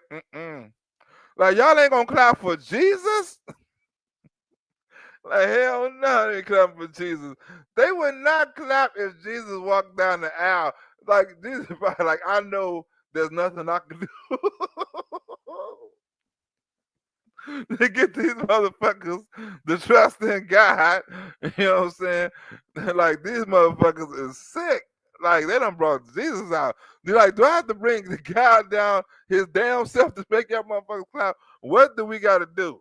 Like y'all ain't gonna clap for Jesus? Like hell no, they ain't clapping for Jesus. They would not clap if Jesus walked down the aisle. Like Jesus, like I know there's nothing I can do to get these motherfuckers to trust in God. You know what I'm saying? Like these motherfuckers is sick. Like they done brought Jesus out. They're like, do I have to bring the guy down his damn self to make y'all motherfuckers clap? What do we got to do?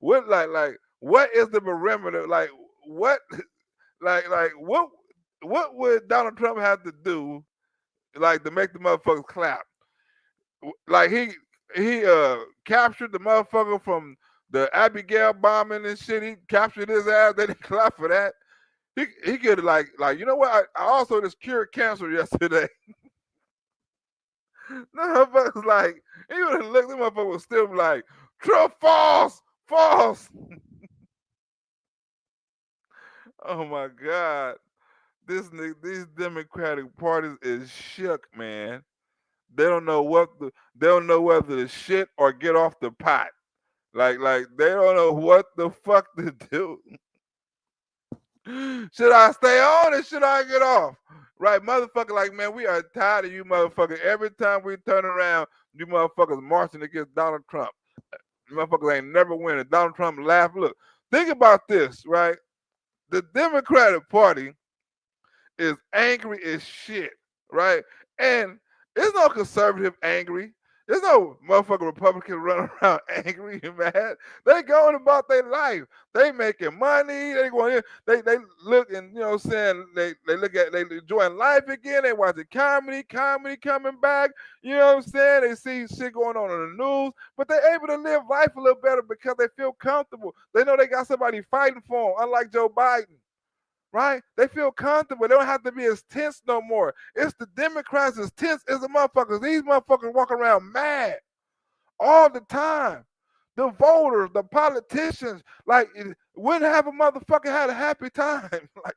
What like what is the perimeter? Like what what would Donald Trump have to do like to make the motherfuckers clap? Like he captured the motherfucker from the Abigail bombing and shit. He captured his ass. They didn't clap for that. He could like you know what? I also just cured cancer yesterday. The motherfuckers like he would have looked. The motherfucker was still like Trump false. Oh my God, these Democratic parties is shook, man. They don't know they don't know whether to shit or get off the pot. Like they don't know what the fuck to do. Should I stay on or should I get off? Right, motherfucker, like, man, we are tired of you motherfuckers. Every time we turn around, you motherfuckers marching against Donald Trump. Motherfuckers ain't never winning. Donald Trump laugh. Look, think about this, right? The Democratic Party is angry as shit, right? And there's no conservative angry. There's no motherfucking Republican running around angry and mad. They going about their life. They making money. They going. They look and you know what I'm saying. They enjoying life again. They watching comedy coming back. You know what I'm saying. They see shit going on in the news, but they're able to live life a little better because they feel comfortable. They know they got somebody fighting for them, unlike Joe Biden. Right? They feel comfortable. They don't have to be as tense no more. It's the Democrats as tense as the motherfuckers. These motherfuckers walk around mad all the time. The voters, the politicians, like wouldn't have a motherfucker had a happy time. Like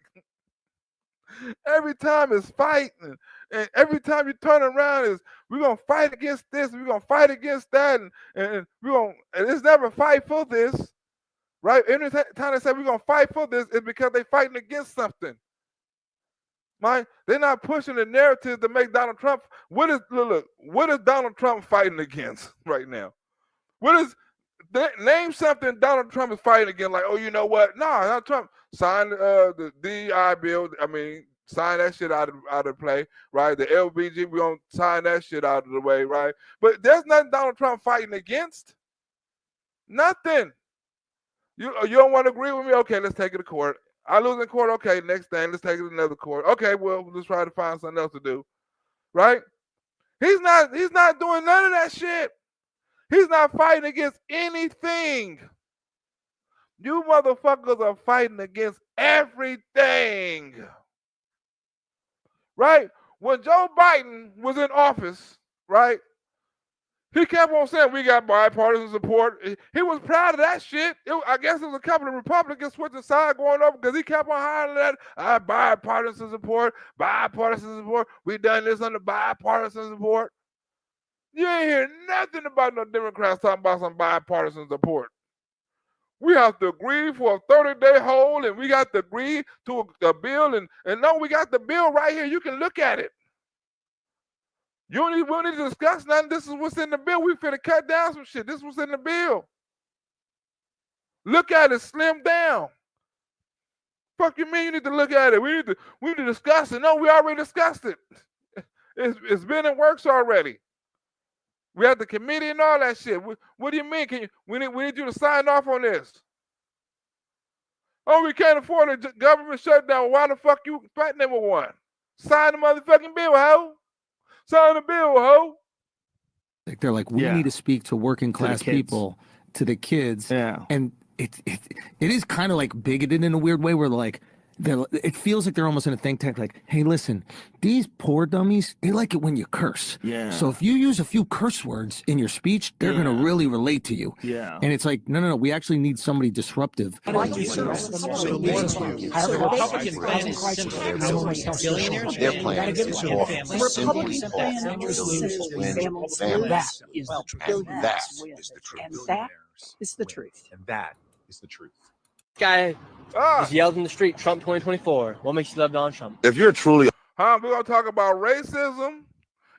every time it's fighting, and every time you turn around is we're gonna fight against this, we're gonna fight against that, and we're gonna and it's never fight for this. Right? Every time they say we're gonna fight for this, it's because they're fighting against something. Right? They're not pushing the narrative to make Donald Trump. What is Donald Trump fighting against right now? Name something Donald Trump is fighting against? Like, oh, you know what? No, Donald Trump signed the DEI bill. I mean, sign that shit out of play, right? The LBG, we're gonna sign that shit out of the way, right? But there's nothing Donald Trump fighting against. Nothing. You don't want to agree with me? Okay, let's take it to court. I lose in court. Okay, next thing, let's take it to another court. Okay, well, let's try to find something else to do. Right? He's not doing none of that shit. He's not fighting against anything. You motherfuckers are fighting against everything. Right? When Joe Biden was in office, right? He kept on saying we got bipartisan support. He was proud of that shit. I guess it was a couple of Republicans switching sides going over because he kept on hollering that bipartisan support, bipartisan support. We done this under bipartisan support. You ain't hear nothing about no Democrats talking about some bipartisan support. We have to agree for a 30-day hold, and we got to agree to a bill, and no, we got the bill right here. You can look at it. We don't need to discuss nothing. This is what's in the bill. We finna cut down some shit. This is what's in the bill. Look at it, slim down. Fuck you mean you need to look at it? We need to discuss it. No, we already discussed it. It's been in works already. We had the committee and all that shit. What do you mean? We need you to sign off on this. Oh, we can't afford a government shutdown. Why the fuck you fighting them with one? Sign the motherfucking bill, ho. Sign the bill, ho. Like they're like, we need to speak to working class people, to the kids. Yeah. And it is kind of like bigoted in a weird way where like, it feels like they're almost in a think tank like, hey, listen, these poor dummies, they like it when you curse. Yeah. So if you use a few curse words in your speech, they're going to really relate to you. Yeah. And it's like, no, we actually need somebody disruptive. So the Republican plan is simple. Billionaires, their plan is to simply win families. And that is the truth. And that is the truth. And that is the truth. Guy just yelled in the street, Trump 2024. What makes you love Donald Trump? If you're truly, we're gonna talk about racism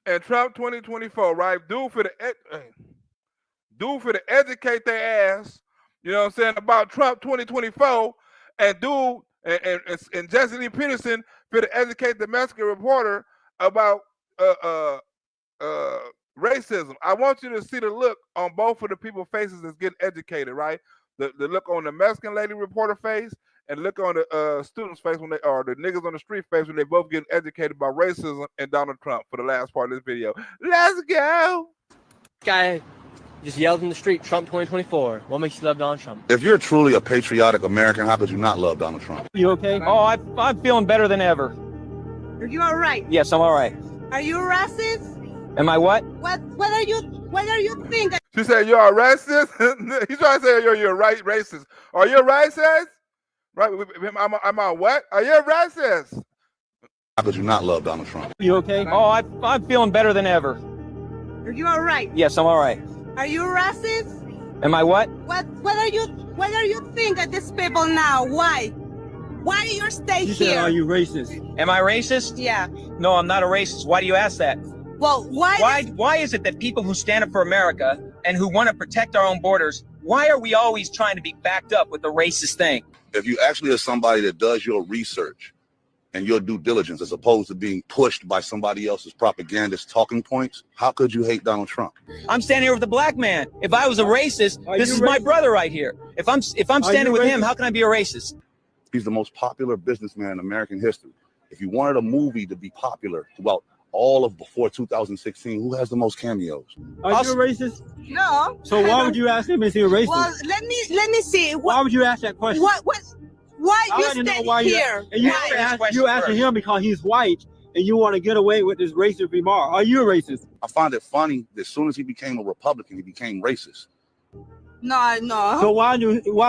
and Trump 2024, right? Dude for the educate their ass, you know what I'm saying, about Trump 2024, and and Jesse Lee Peterson for to educate the Mexican reporter about racism. I want you to see the look on both of the people's faces that's getting educated, right? The look on the Mexican lady reporter face and look on the student's face when or the niggas on the street face when they both getting educated about racism and Donald Trump for the last part of this video. Let's go. Guy just yelled in the street, Trump 2024. What makes you love Donald Trump? If you're truly a patriotic American, how could you not love Donald Trump? You okay? Oh, I'm feeling better than ever. Are you all right? Yes, I'm all right. Are you racist? Am I what? What are you thinking? She said you're a racist. He's trying to say you're right racist. Are you a racist? Right? I'm a what? Are you a racist? How could you not love Donald Trump? You okay? Oh, I'm feeling better than ever. Are you all right? Yes, I'm all right. Are you racist? Am I what? What are you thinking these people now? Why? Why do you stay You here? said, are you racist? Am I racist? Yeah. No, I'm not a racist. Why do you ask that? Well, Why is it that people who stand up for America and who want to protect our own borders, why are we always trying to be backed up with the racist thing? If you actually are somebody that does your research and your due diligence as opposed to being pushed by somebody else's propagandist talking points, how could you hate Donald Trump? I'm standing here with a black man. If I was a racist, this is my brother right here. If I'm standing with him, how can I be a racist? He's the most popular businessman in American history. If you wanted a movie to be popular throughout all of before 2016, who has the most cameos? Are you a racist? No. So why would you ask him if he's a racist? Well, let me see. Why would you ask that question? Why I you like to know stand why here? You asking him because he's white and you want to get away with this racist remark. Are you a racist? I find it funny that as soon as he became a Republican, he became racist. No. So why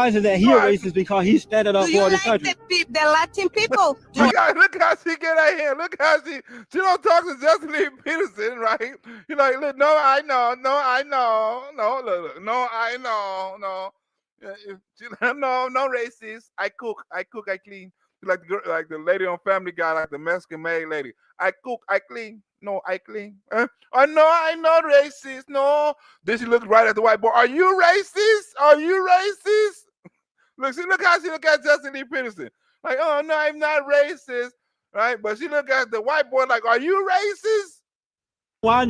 is it that he a racist because he's standing up Do you for the like country? the Latin people? Look how she get out here. Look how she don't talk to Jesse Lee Peterson, right? You know, look, no, I know, no racist. I cook, I clean. Like the lady on Family Guy, like the Mexican maid lady. I cook, I clean. No, I clean. I know racist. No. Then she looked right at the white boy. Are you racist? Are you racist? Look how she look at Jesse Lee Peterson. Like, oh no, I'm not racist, right? But she look at the white boy like, are you racist? Why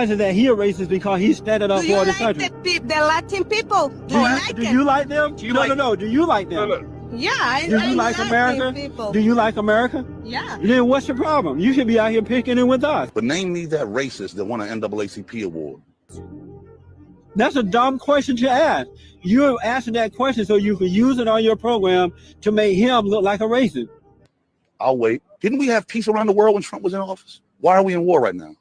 is it that he a racist because he's standing up Do you for the like country? the Latin people? Do you like Do it? you like them? No. Do you like them? Yeah, I Do you like America? People. Do you like America? Yeah. Then what's the problem? You should be out here picking it with us. But name me that racist that won an NAACP award. That's a dumb question to ask. You're asking that question so you can use it on your program to make him look like a racist. I'll wait. Didn't we have peace around the world when Trump was in office? Why are we in war right now?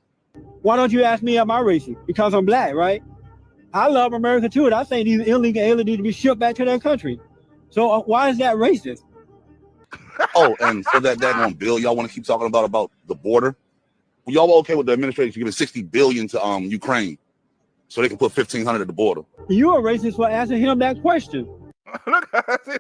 Why don't you ask me am I racist? Because I'm black, right? I love America too, and I think these illegal aliens need to be shipped back to their country. So why is that racist? Oh, and for that one bill y'all want to keep talking about the border, well, y'all were okay with the administration giving $60 billion to Ukraine so they can put 1,500 at the border. You are racist for asking him that question. Look how she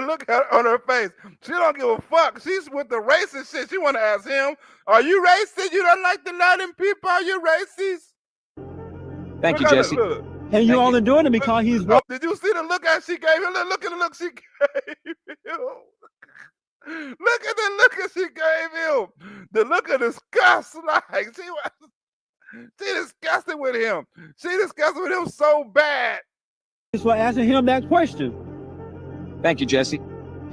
look at on her face. She don't give a fuck. She's with the racist shit. She want to ask him, "Are you racist? You don't like the Latin people? Are you racist?" Thank you, Jesse. And you only doing it because he's white. Did you see the look that she gave him? Look at the look she gave him. Look at the look that she gave him. The look of disgust. Like she disgusted with him. She disgusted with him so bad. It's for asking him that question. Thank you, Jesse.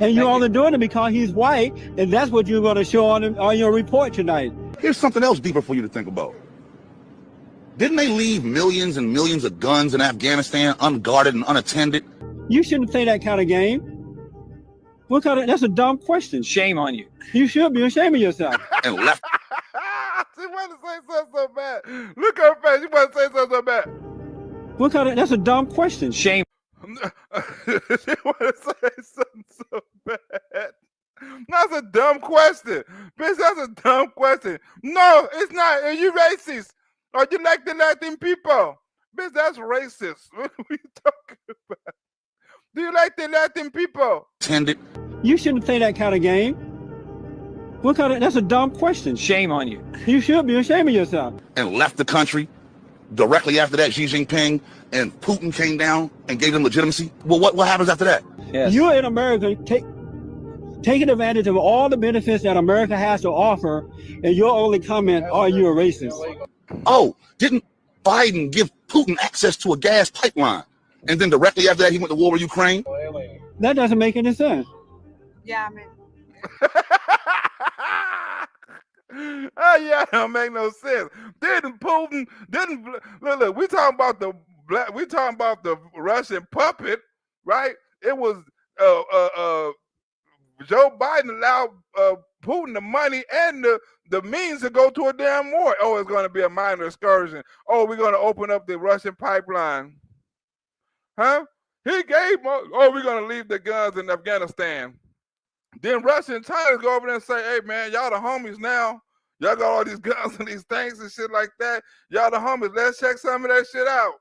And you're only doing it because he's white, and that's what you're going to show on your report tonight. Here's something else deeper for you to think about. Didn't they leave millions and millions of guns in Afghanistan unguarded and unattended? You shouldn't play that kind of game. That's a dumb question. Shame on you. You should be ashamed of yourself. And left. She wanted to say something so bad. Look at her face. She wanted to say something so bad. That's a dumb question. Shame. She wanted to say something so bad. That's a dumb question. Bitch, that's a dumb question. No, it's not. Are you racist? Or you like the Latin people? Bitch, that's racist. What are we talking about? Do you like the Latin people? Tended. You shouldn't play that kind of game. That's a dumb question. Shame on you. You should be ashamed of yourself. And left the country. Directly after that, Xi Jinping and Putin came down and gave them legitimacy. Well, what happens after that? Yes. You're in America taking advantage of all the benefits that America has to offer, and your only comment, are you a racist? Oh, didn't Biden give Putin access to a gas pipeline? And then directly after that, he went to war with Ukraine? That doesn't make any sense. Yeah, man. Oh yeah, don't make no sense. Didn't Putin? Look? We talking about the Russian puppet, right? It was Joe Biden allowed Putin the money and the means to go to a damn war. Oh, it's going to be a minor excursion. Oh, we're going to open up the Russian pipeline. Huh? He gave. Oh, we're going to leave the guns in Afghanistan. Then Russia and China go over there and say, "Hey man, y'all the homies now. Y'all got all these guns and these tanks and shit like that. Y'all the homies. Let's check some of that shit out."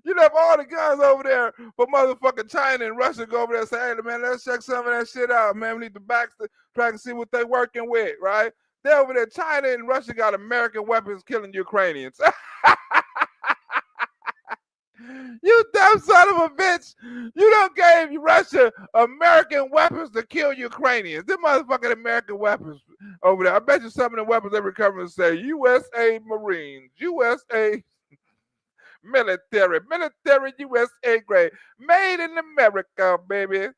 You left all the guns over there for motherfucking China and Russia go over there and say, "Hey man, let's check some of that shit out, man. We need the backs to try to see what they're working with, right?" They over there, China and Russia got American weapons killing Ukrainians. You dumb son of a bitch. You don't gave Russia American weapons to kill Ukrainians. Them motherfucking American weapons over there. I bet you some of the weapons they recover and say USA Marines, USA military USA grade, made in America, baby.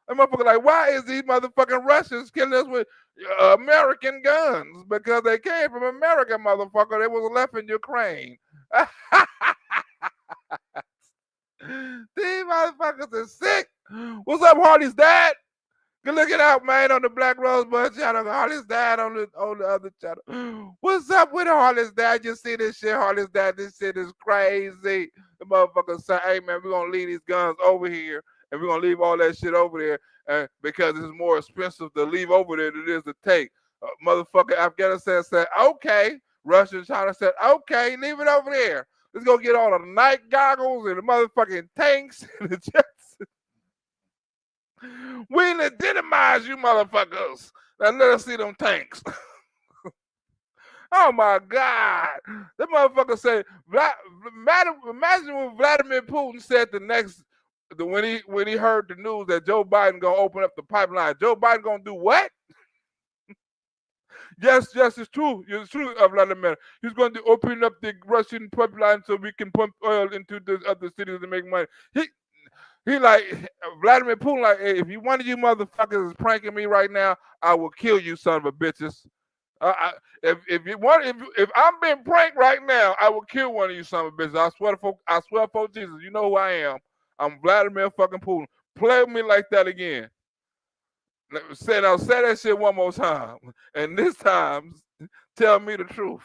That motherfucker like, why is these motherfucking Russians killing us with American guns? Because they came from America, motherfucker. They was left in Ukraine. These motherfuckers are sick. What's up, Harley's dad? Good looking out, man, on the Black Rosebud channel. Harley's dad on the other channel. What's up with Harley's dad? You see this shit, Harley's dad? This shit is crazy. The motherfuckers say, "Hey man, we're gonna leave these guns over here, and we're gonna leave all that shit over there, because it's more expensive to leave over there than it is to take." Motherfucker, Afghanistan said, "Okay." Russia and China said, "Okay, leave it over there. Let's go get all the night goggles and the motherfucking tanks and the jets. We legitimize you motherfuckers. Now let us see them tanks." Oh my God. That motherfucker said, imagine what Vladimir Putin said when he heard the news that Joe Biden gonna open up the pipeline. Joe Biden gonna do what? Yes, it's true. It's true, Vladimir. He's going to open up the Russian pipeline so we can pump oil into the other cities to make money. He like Vladimir Putin. Like, hey, if one of you motherfuckers is pranking me right now, I will kill you, son of a bitches. If I'm being pranked right now, I will kill one of you, son of a bitches. I swear for Jesus. You know who I am. I'm Vladimir fucking Putin. Play with me like that again. Say that shit one more time, and this time, tell me the truth.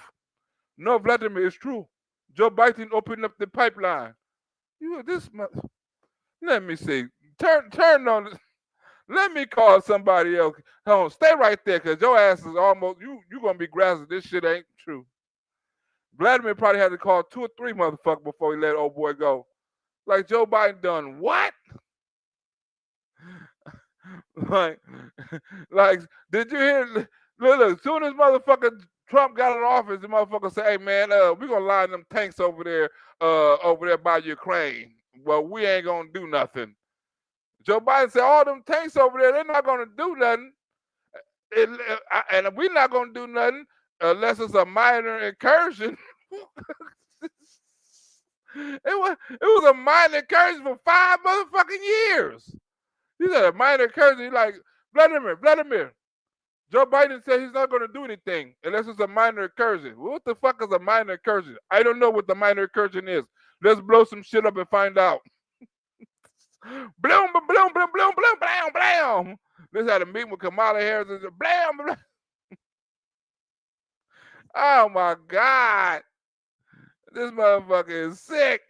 No, Vladimir, it's true. Joe Biden opened up the pipeline. Let me see. Turn on. Let me call somebody else. Hold on, stay right there, cause your ass is almost you gonna be grasping this shit ain't true. Vladimir probably had to call 2 or 3 motherfuckers before he let old boy go. Like Joe Biden done what? like, did you hear? Look, as soon as motherfucker Trump got in office, the motherfucker said, "Hey man, we gonna line them tanks over there by Ukraine. Well, we ain't gonna do nothing." Joe Biden said, "All them tanks over there, they're not gonna do nothing, and we're not gonna do nothing unless it's a minor incursion." It was a minor incursion for 5 motherfucking years. He said a minor incursion. He's like, Vladimir. Joe Biden said he's not going to do anything unless it's a minor incursion. What the fuck is a minor incursion? I don't know what the minor incursion is. Let's blow some shit up and find out. Bloom, bloom, bloom, bloom, bloom, blam, blam. This had a meeting with Kamala Harris and said, blam, blam. Oh my God. This motherfucker is sick.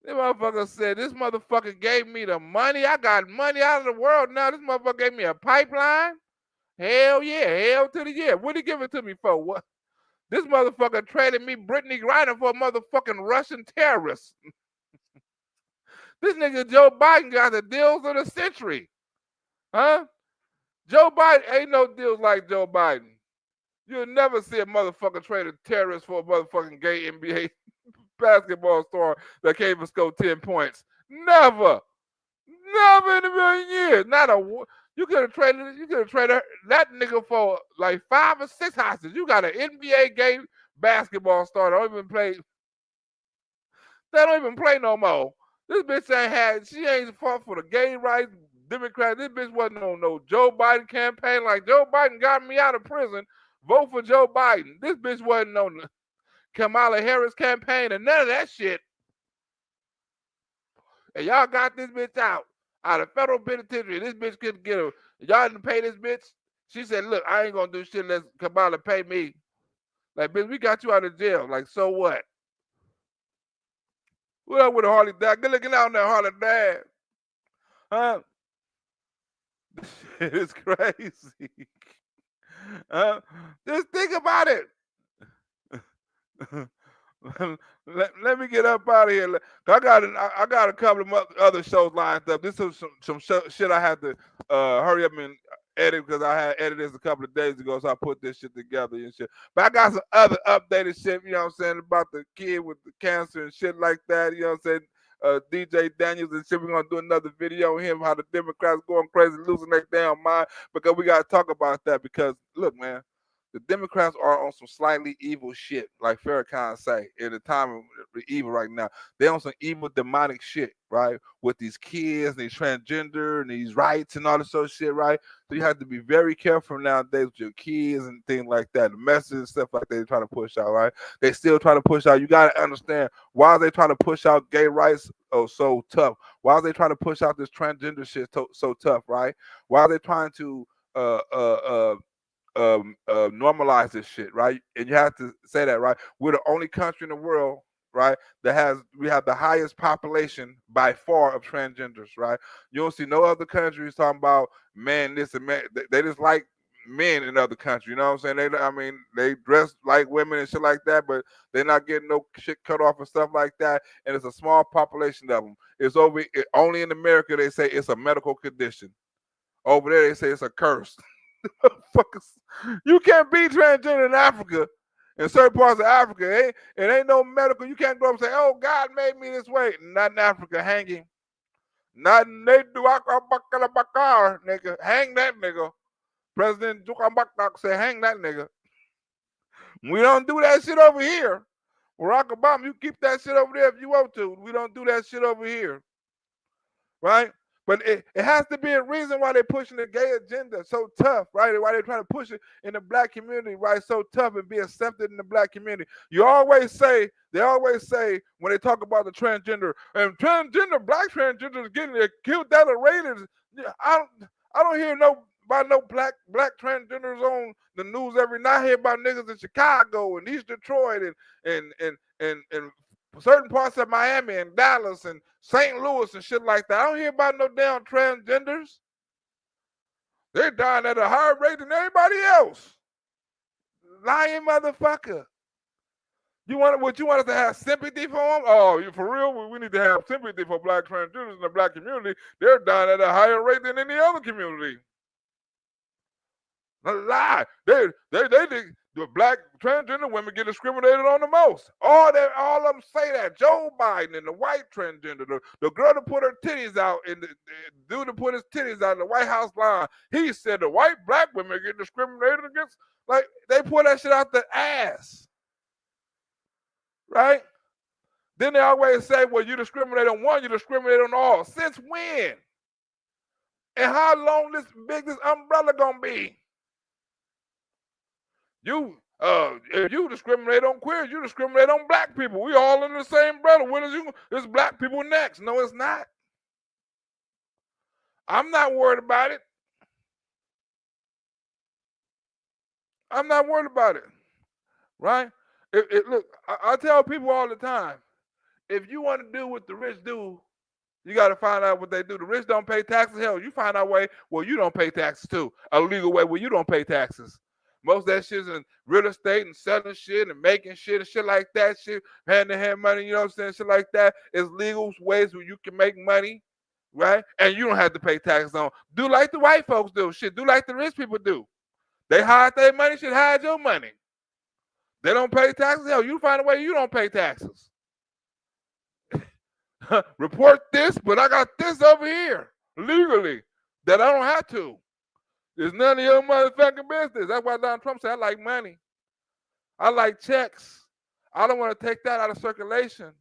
This motherfucker said, this motherfucker gave me the money. I got money out of the world now. This motherfucker gave me a pipeline. Hell yeah. Hell to the yeah. What did he give it to me for? What? This motherfucker traded me Brittany Griner for a motherfucking Russian terrorist. This nigga Joe Biden got the deals of the century. Huh? Joe Biden ain't no deals like Joe Biden. You'll never see a motherfucker trade a terrorist for a motherfucking gay NBA basketball star that can't even score 10 points. Never. Never in a million years. Not a. You could have traded that nigga for like 5 or 6 houses. You got an NBA gay basketball star that don't even play no more. This bitch she ain't fought for the gay rights, Democrats. This bitch wasn't on no Joe Biden campaign. Like Joe Biden got me out of prison. Vote for Joe Biden. This bitch wasn't on the Kamala Harris campaign and none of that shit. And y'all got this bitch out of federal penitentiary. This bitch couldn't get her. Y'all didn't pay this bitch. She said, look, I ain't gonna do shit unless Kamala pay me. Like, bitch, we got you out of jail. Like, so what? What up with a Harley Dad? Good looking out there, Harley Dad. Huh? Shit is crazy. Just think about it. Let me get up out of here. I got a couple of other shows lined up. This is some shit I had to hurry up and edit because I had edited this a couple of days ago, so I put this shit together and shit. But I got some other updated shit, you know what I'm saying, about the kid with the cancer and shit like that, you know what I'm saying? DJ Daniels and shit. We're gonna do another video on him, how the Democrats going crazy, losing their damn mind, because we gotta talk about that. Because look, man, the Democrats are on some slightly evil shit, like Farrakhan say, in the time of the evil right now. They're on some evil demonic shit, right? With these kids, these transgender, and these rights and all this sort of shit, right? So you have to be very careful nowadays with your kids and things like that. The message and stuff like that they try to push out, right? They still try to push out. You got to understand, why are they trying to push out gay rights so tough? Why are they trying to push out this transgender shit so tough, right? Why are they trying to normalize this shit, right? And you have to say that, right? We're the only country in the world, right, we have the highest population by far of transgenders, right? You don't see no other countries talking about man this and man. They just like men in other countries, you know what I'm saying? They dress like women and shit like that, but they're not getting no shit cut off and stuff like that. And it's a small population of them. It's only in America they say it's a medical condition. Over there they say it's a curse. You can't be transgender in Africa. In certain parts of Africa, it ain't no medical. You can't go up and say, "Oh, God made me this way." Not in Africa, hanging. Not in they do nigga. Hang that nigga. President Jukambakak say, "Hang that nigga." We don't do that shit over here. Barack Obama, you keep that shit over there if you want to. We don't do that shit over here, right? But it has to be a reason why they're pushing the gay agenda so tough, right? Why they're trying to push it in the black community, right? So tough and be accepted in the black community. They always say when they talk about the transgender, and black transgenders getting killed down the raiders. I don't hear about no black transgenders on the news every night. I hear about niggas in Chicago and East Detroit and certain parts of Miami and Dallas and St. Louis and shit like that. I don't hear about no damn transgenders. They're dying at a higher rate than anybody else. Lying motherfucker. What you want us to have sympathy for them? Oh, you for real? We need to have sympathy for black transgenders in the black community. They're dying at a higher rate than any other community. A lie. The black transgender women get discriminated on the most. All of them say that. Joe Biden and the white transgender, the girl that put her titties out and the dude that put his titties out in the White House line, he said the white black women get discriminated against. Like they pull that shit out the ass. Right? Then they always say, well, you discriminate on one, you discriminate on all. Since when? And how long this umbrella gonna be? If you discriminate on queers, you discriminate on black people. We all in the same umbrella. When is it's black people next? No, it's not. I'm not worried about it. I'm not worried about it. Right? Look, I tell people all the time, if you want to do what the rich do, you got to find out what they do. The rich don't pay taxes. Hell, you find out a way, well, you don't pay taxes too. A legal way where you don't pay taxes. Most of that shit is in real estate and selling shit and making shit and shit like that. Shit, hand-to-hand money, you know what I'm saying? Shit like that is legal ways where you can make money, right? And you don't have to pay taxes on. Do like the white folks do. Shit, do like the rich people do. They hide their money, should hide your money. They don't pay taxes. Hell, you find a way you don't pay taxes. Report this, but I got this over here legally that I don't have to. It's none of your motherfucking business. That's why Donald Trump said, I like money. I like checks. I don't want to take that out of circulation.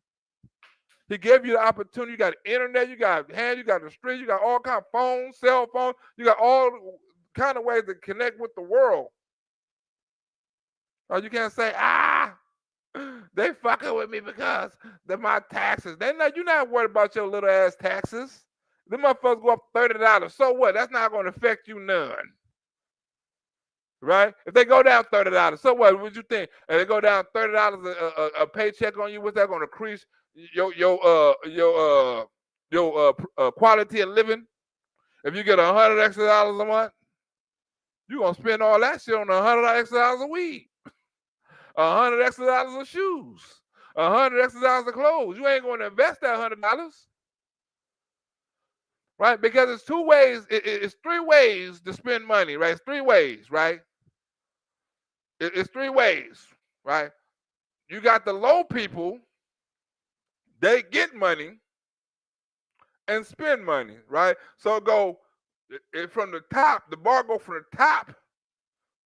He gave you the opportunity. You got the internet, you got hand, you got the street, you got all kind of phones, cell phones, you got all kind of ways to connect with the world. Or you can't say, they fucking with me because they're my taxes. You're not worried about your little ass taxes. Them motherfuckers go up $30. So what? That's not going to affect you none. Right? If they go down $30, so what? What you think? If they go down $30 a paycheck on you, what's that going to increase your quality of living? If you get $100 extra a month, you're going to spend all that shit on $100 extra of weed. $100 extra of shoes, $100 extra of clothes. You ain't going to invest that $100, right? Because it's two ways. It's three ways to spend money, right? It's three ways, right? It's three ways, right? You got the low people. They get money and spend money, right? So it from the top. The bar go from the top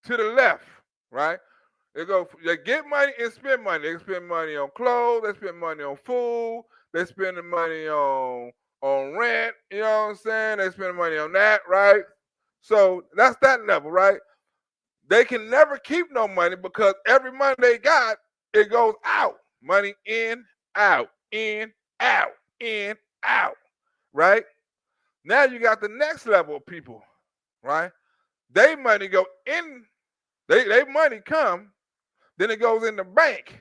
to the left, right? They get money and spend money. They spend money on clothes. They spend money on food. They spend the money on rent. You know what I'm saying? They spend money on that, right? So that's that level, right? They can never keep no money because every money they got, it goes out. Money in, out, in, out, in, out, right? Now you got the next level of people, right? They money go in. They money come. Then it goes in the bank,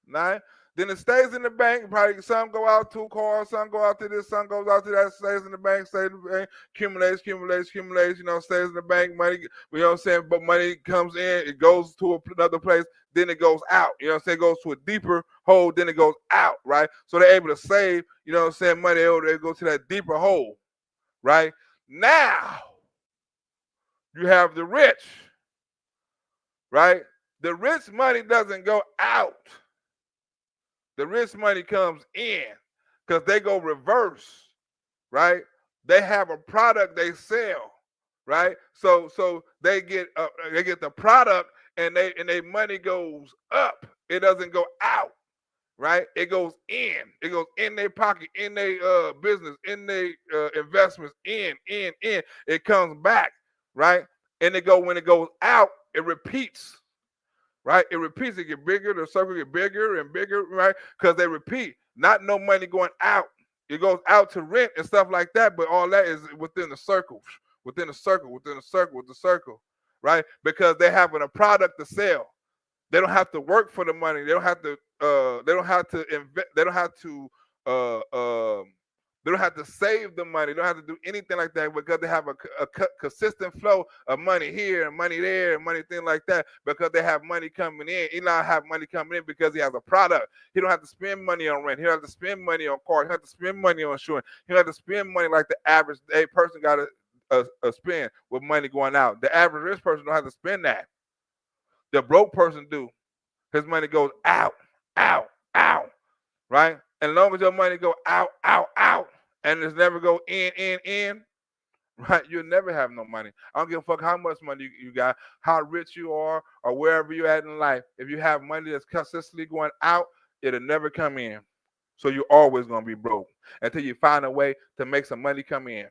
right? Then it stays in the bank. Probably some go out to cars, some go out to this, some goes out to that, stays in the bank, accumulates, you know, stays in the bank, money, you know what I'm saying? But money comes in, it goes to another place, then it goes out, you know what I'm saying? It goes to a deeper hole, then it goes out, right? So they're able to save, you know what I'm saying, money, they go to that deeper hole, right? Now, you have the rich, right? The rich money doesn't go out. The rich money comes in because they go reverse, right? They have a product they sell, right? So they get the product and they money goes up. It doesn't go out, right? It goes in. It goes in their pocket, in their business, in their investments, in. It comes back, right? And when it goes out, it repeats. Right? It repeats, it get bigger, the circle get bigger and bigger, right? Because they repeat, not no money going out. It goes out to rent and stuff like that, but all that is within the circle, right? Because they having a product to sell. They don't have to work for the money. They don't have to invest, they don't have to They don't have to save the money. They don't have to do anything like that because they have a consistent flow of money here and money there and money things like that because they have money coming in. Elon have money coming in because he has a product. He don't have to spend money on rent. He don't have to spend money on cars. He don't have to spend money on insurance. He don't have to spend money like the average day person got to spend with money going out. The average rich person don't have to spend that. The broke person do. His money goes out, out, out, right? And as long as your money go out, out, out, and it's never go in, right? You'll never have no money. I don't give a fuck how much money you got, how rich you are, or wherever you're at in life. If you have money that's consistently going out, it'll never come in. So you're always going to be broke until you find a way to make some money come in.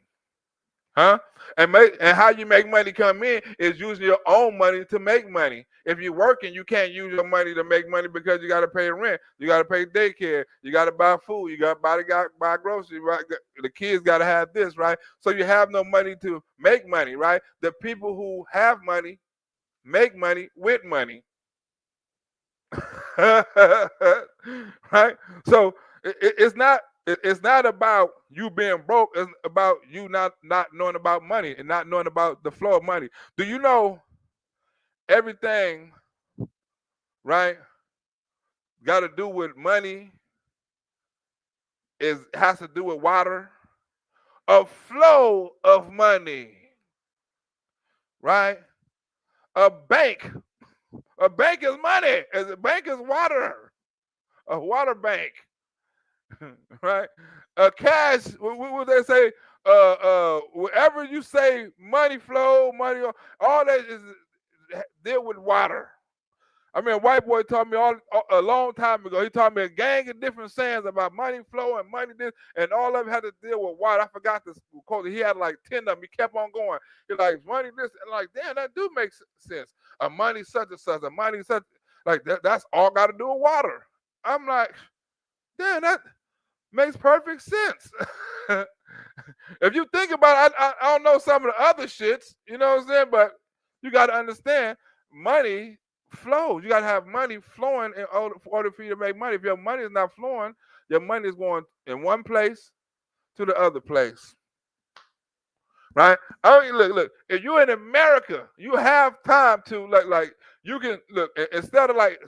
Huh? And how you make money come in is using your own money to make money. If you're working, you can't use your money to make money because you got to pay rent, you got to pay daycare, you got to buy food, you got to buy groceries, right? The kids got to have this, right? So you have no money to make money, right? The people who have money make money with money. Right? So it's not about you being broke. It's about you not knowing about money and not knowing about the flow of money. Do you know everything, right, got to do with money has to do with water? A flow of money, right? A bank is money. A bank is water. A water bank. Right? A cash, what would they say? Wherever you say money flow, money, all that is deal with water. I mean, a white boy taught me a long time ago. He taught me a gang of different sayings about money flow and money this, and all of it had to deal with water. I forgot this quote. He had like 10 of them. He kept on going. He's like, money this, and like, damn, that do make sense. A money such and such, a money such, like that's all got to do with water. I'm like, damn, that makes perfect sense. If you think about it, I don't know some of the other shits, you know what I'm saying? But you got to understand, money flows. You got to have money flowing in order for you to make money. If your money is not flowing, your money is going in one place to the other place. Right? I mean, look. If you're in America, you have time to like you can look instead of like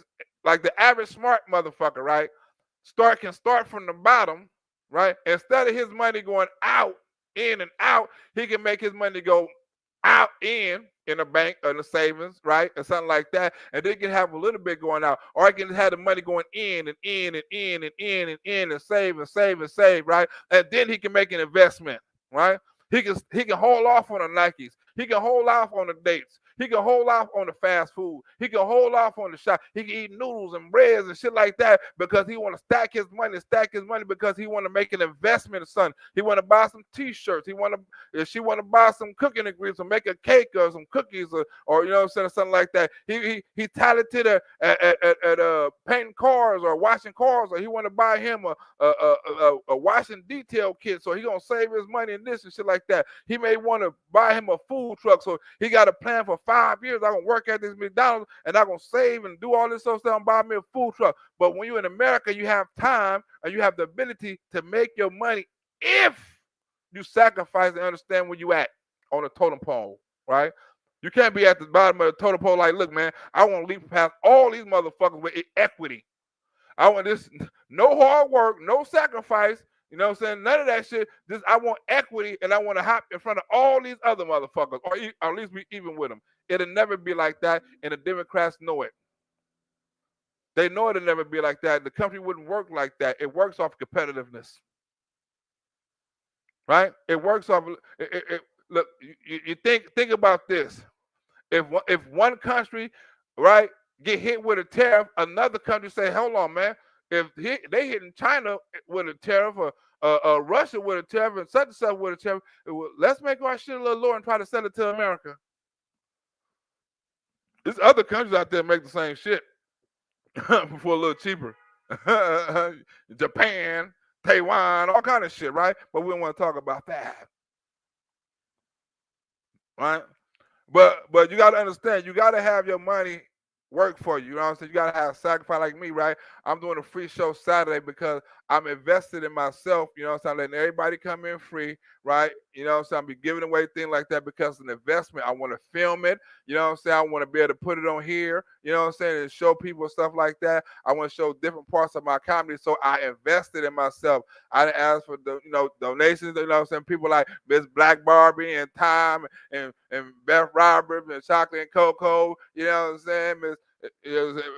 the average smart motherfucker, right? Can start from the bottom, right? Instead of his money going out, in and out, he can make his money go out in a bank or in a savings, right? Or something like that. And then he can have a little bit going out. Or he can have the money going in and in and in and in and in and save and save and save, right? And then he can make an investment, right? He can hold off on the Nikes. He can hold off on the dates. He can hold off on the fast food. He can hold off on the shop. He can eat noodles and breads and shit like that because he want to stack his money because he want to make an investment in something. He want to buy some T-shirts. She want to buy some cooking ingredients or make a cake or some cookies or you know what I'm saying, or something like that. He talented at painting cars or washing cars, or he want to buy him a washing detail kit. So he gonna save his money in this and shit like that. He may want to buy him a food truck, so he got a plan for 5 years. I'm gonna work at this McDonald's and I'm gonna save and do all this stuff and buy me a food truck. But when you're in America, you have time and you have the ability to make your money if you sacrifice and understand where you at on the totem pole, right? You can't be at the bottom of the totem pole like, look, man, I want to leap past all these motherfuckers with equity. I want this, no hard work, no sacrifice. You know what I'm saying? None of that shit. I want equity, and I want to hop in front of all these other motherfuckers, or at least be even with them. It'll never be like that, and the Democrats know it. They know it'll never be like that. The country wouldn't work like that. It works off competitiveness, right? It works off. Look, you think about this. If one country, right, get hit with a tariff, another country say, hold on, man. If they hitting China with a tariff or Russia with a tariff and such and such with a tariff, let's make our shit a little lower and try to sell it to America. There's other countries out there make the same shit for a little cheaper. Japan, Taiwan, all kind of shit, right? But we don't want to talk about that, right? But you got to understand, you got to have your money work for you. You know what I'm saying? You got to have sacrifice like me, right? I'm doing a free show Saturday because I'm invested in myself, you know what I'm saying? Letting everybody come in free, right? You know what I'm saying? I'll be giving away things like that because it's an investment. I want to film it, you know what I'm saying? I want to be able to put it on here, you know what I'm saying? And show people stuff like that. I want to show different parts of my comedy. So I invested in myself. I didn't ask for the, donations, you know what I'm saying? People like Miss Black Barbie and Tom and Beth Roberts and Chocolate and Coco, you know what I'm saying?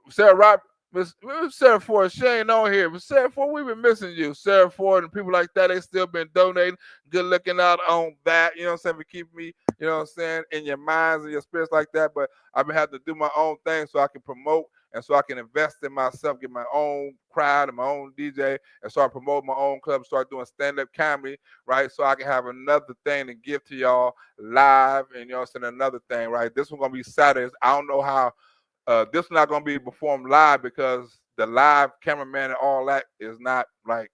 Sarah Roberts. Miss Sarah Ford, she ain't on here. But Sarah Ford, we've been missing you. Sarah Ford and people like that, they still been donating. Good looking out on that. You know what I'm saying? For keeping me, you know what I'm saying, in your minds and your spirits like that. But I've been having to do my own thing so I can promote and so I can invest in myself, get my own crowd and my own DJ, and start promoting my own club, start doing stand-up comedy, right? So I can have another thing to give to y'all live, and you know what I'm saying, another thing, right? This one's gonna be Saturdays. I don't know how. This is not going to be performed live because the live cameraman and all that is not like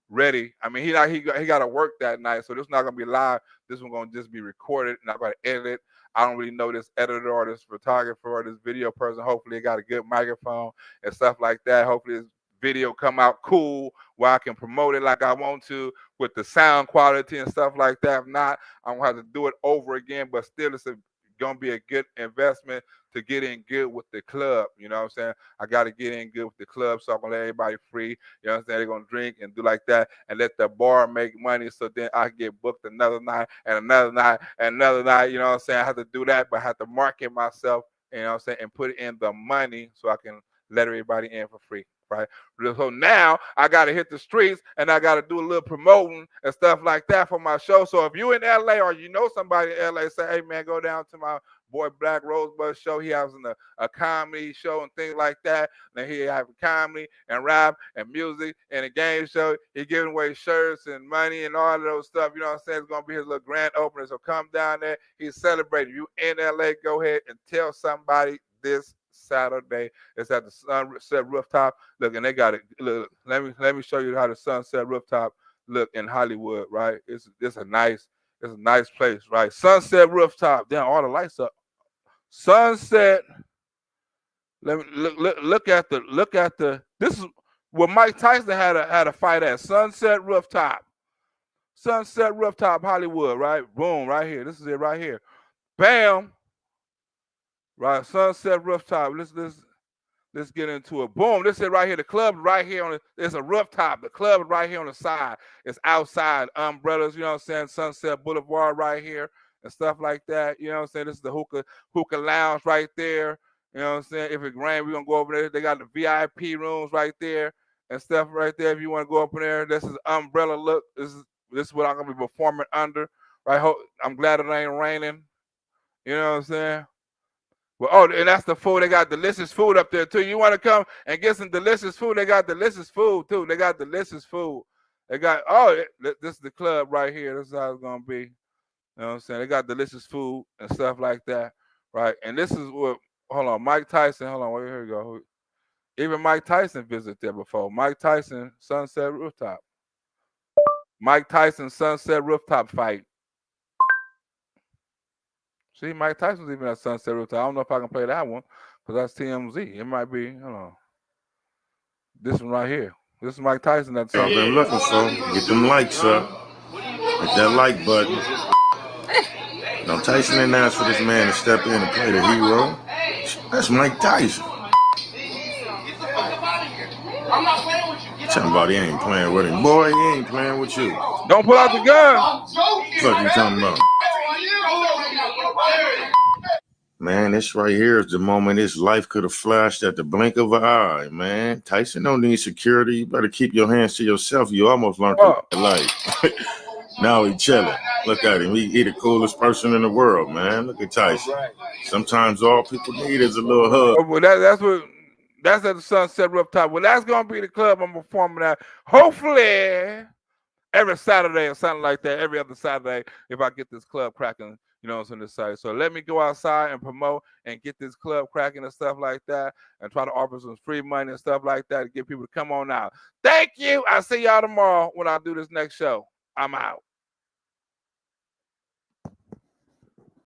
ready. I mean, he got to work that night, so this is not going to be live. This one's going to just be recorded, and I'm going to edit it. I don't really know this editor or this photographer or this video person. Hopefully, they got a good microphone and stuff like that. Hopefully, this video come out cool where I can promote it like I want to with the sound quality and stuff like that. If not, I'm going to have to do it over again, but still, it's going to be a good investment to get in good with the club. You know what I'm saying? I got to get in good with the club, so I'm going to let everybody free. You know what I'm saying? They're going to drink and do like that and let the bar make money so then I can get booked another night and another night and another night. You know what I'm saying? I have to do that, but I have to market myself, you know what I'm saying, and put in the money so I can let everybody in for free. Right. So now I got to hit the streets and I got to do a little promoting and stuff like that for my show. So if you in LA or you know somebody in LA, say, hey, man, go down to my boy Black Rosebud show. He has a comedy show and things like that. Then he have comedy and rap and music and a game show. He giving away shirts and money and all of those stuff. You know what I'm saying? It's going to be his little grand opening. So come down there. He's celebrating. You in LA, go ahead and tell somebody this Saturday. It's at the Sunset Rooftop. Look, and they got it. Look, let me show you how the Sunset Rooftop look in Hollywood, right? It's a nice place, right? Sunset Rooftop. Damn, all the lights up. Sunset. Let me look at the. This is where Mike Tyson had a fight at. Sunset Rooftop. Sunset Rooftop, Hollywood, right? Boom, right here. This is it right here. Bam. Right, Sunset Rooftop. Let's get into it. Boom, this is right here. The club right here on it's a rooftop. The club is right here on the side. It's outside. Umbrellas, you know what I'm saying? Sunset Boulevard right here and stuff like that. You know what I'm saying? This is the hookah lounge right there. You know what I'm saying? If it rains, we're gonna go over there. They got the VIP rooms right there and stuff right there. If you want to go up in there, this is umbrella look. This is what I'm gonna be performing under. Right. I'm glad it ain't raining. You know what I'm saying? Well, and that's the food. They got delicious food up there too. You want to come and get some delicious food? They got delicious food too. They got delicious food. They got this is the club right here. This is how it's gonna be. You know what I'm saying? They got delicious food and stuff like that, right? And this is what. Hold on, Mike Tyson. Hold on, here we go. Even Mike Tyson visited there before. Mike Tyson Sunset Rooftop. Mike Tyson Sunset Rooftop fight. See, Mike Tyson's even at Sunset Rooftop. I don't know if I can play that one because that's TMZ. It might be, hold on. This one right here. This is Mike Tyson. That's I've been looking for. Get them likes up. Hit that like button. No, Tyson didn't ask for this man to step in and play the hero. That's Mike Tyson. Talking about he ain't playing with him. Boy, he ain't playing with you. Don't pull out the gun. What you talking about? Man, this right here is the moment his life could have flashed at the blink of an eye, man. Tyson don't need security. You better keep your hands to yourself. You almost learned to life. Now he chilling. Look at him. He the coolest person in the world, man. Look at Tyson. Sometimes all people need is a little hug. Well, that's at the Sunset Rooftop. Well, that's gonna be the club I'm performing at. Hopefully, every Saturday or something like that. Every other Saturday, if I get this club cracking. You know what's on this side. So let me go outside and promote and get this club cracking and stuff like that and try to offer some free money and stuff like that to get people to come on out. Thank you. I'll see y'all tomorrow when I do this next show. I'm out.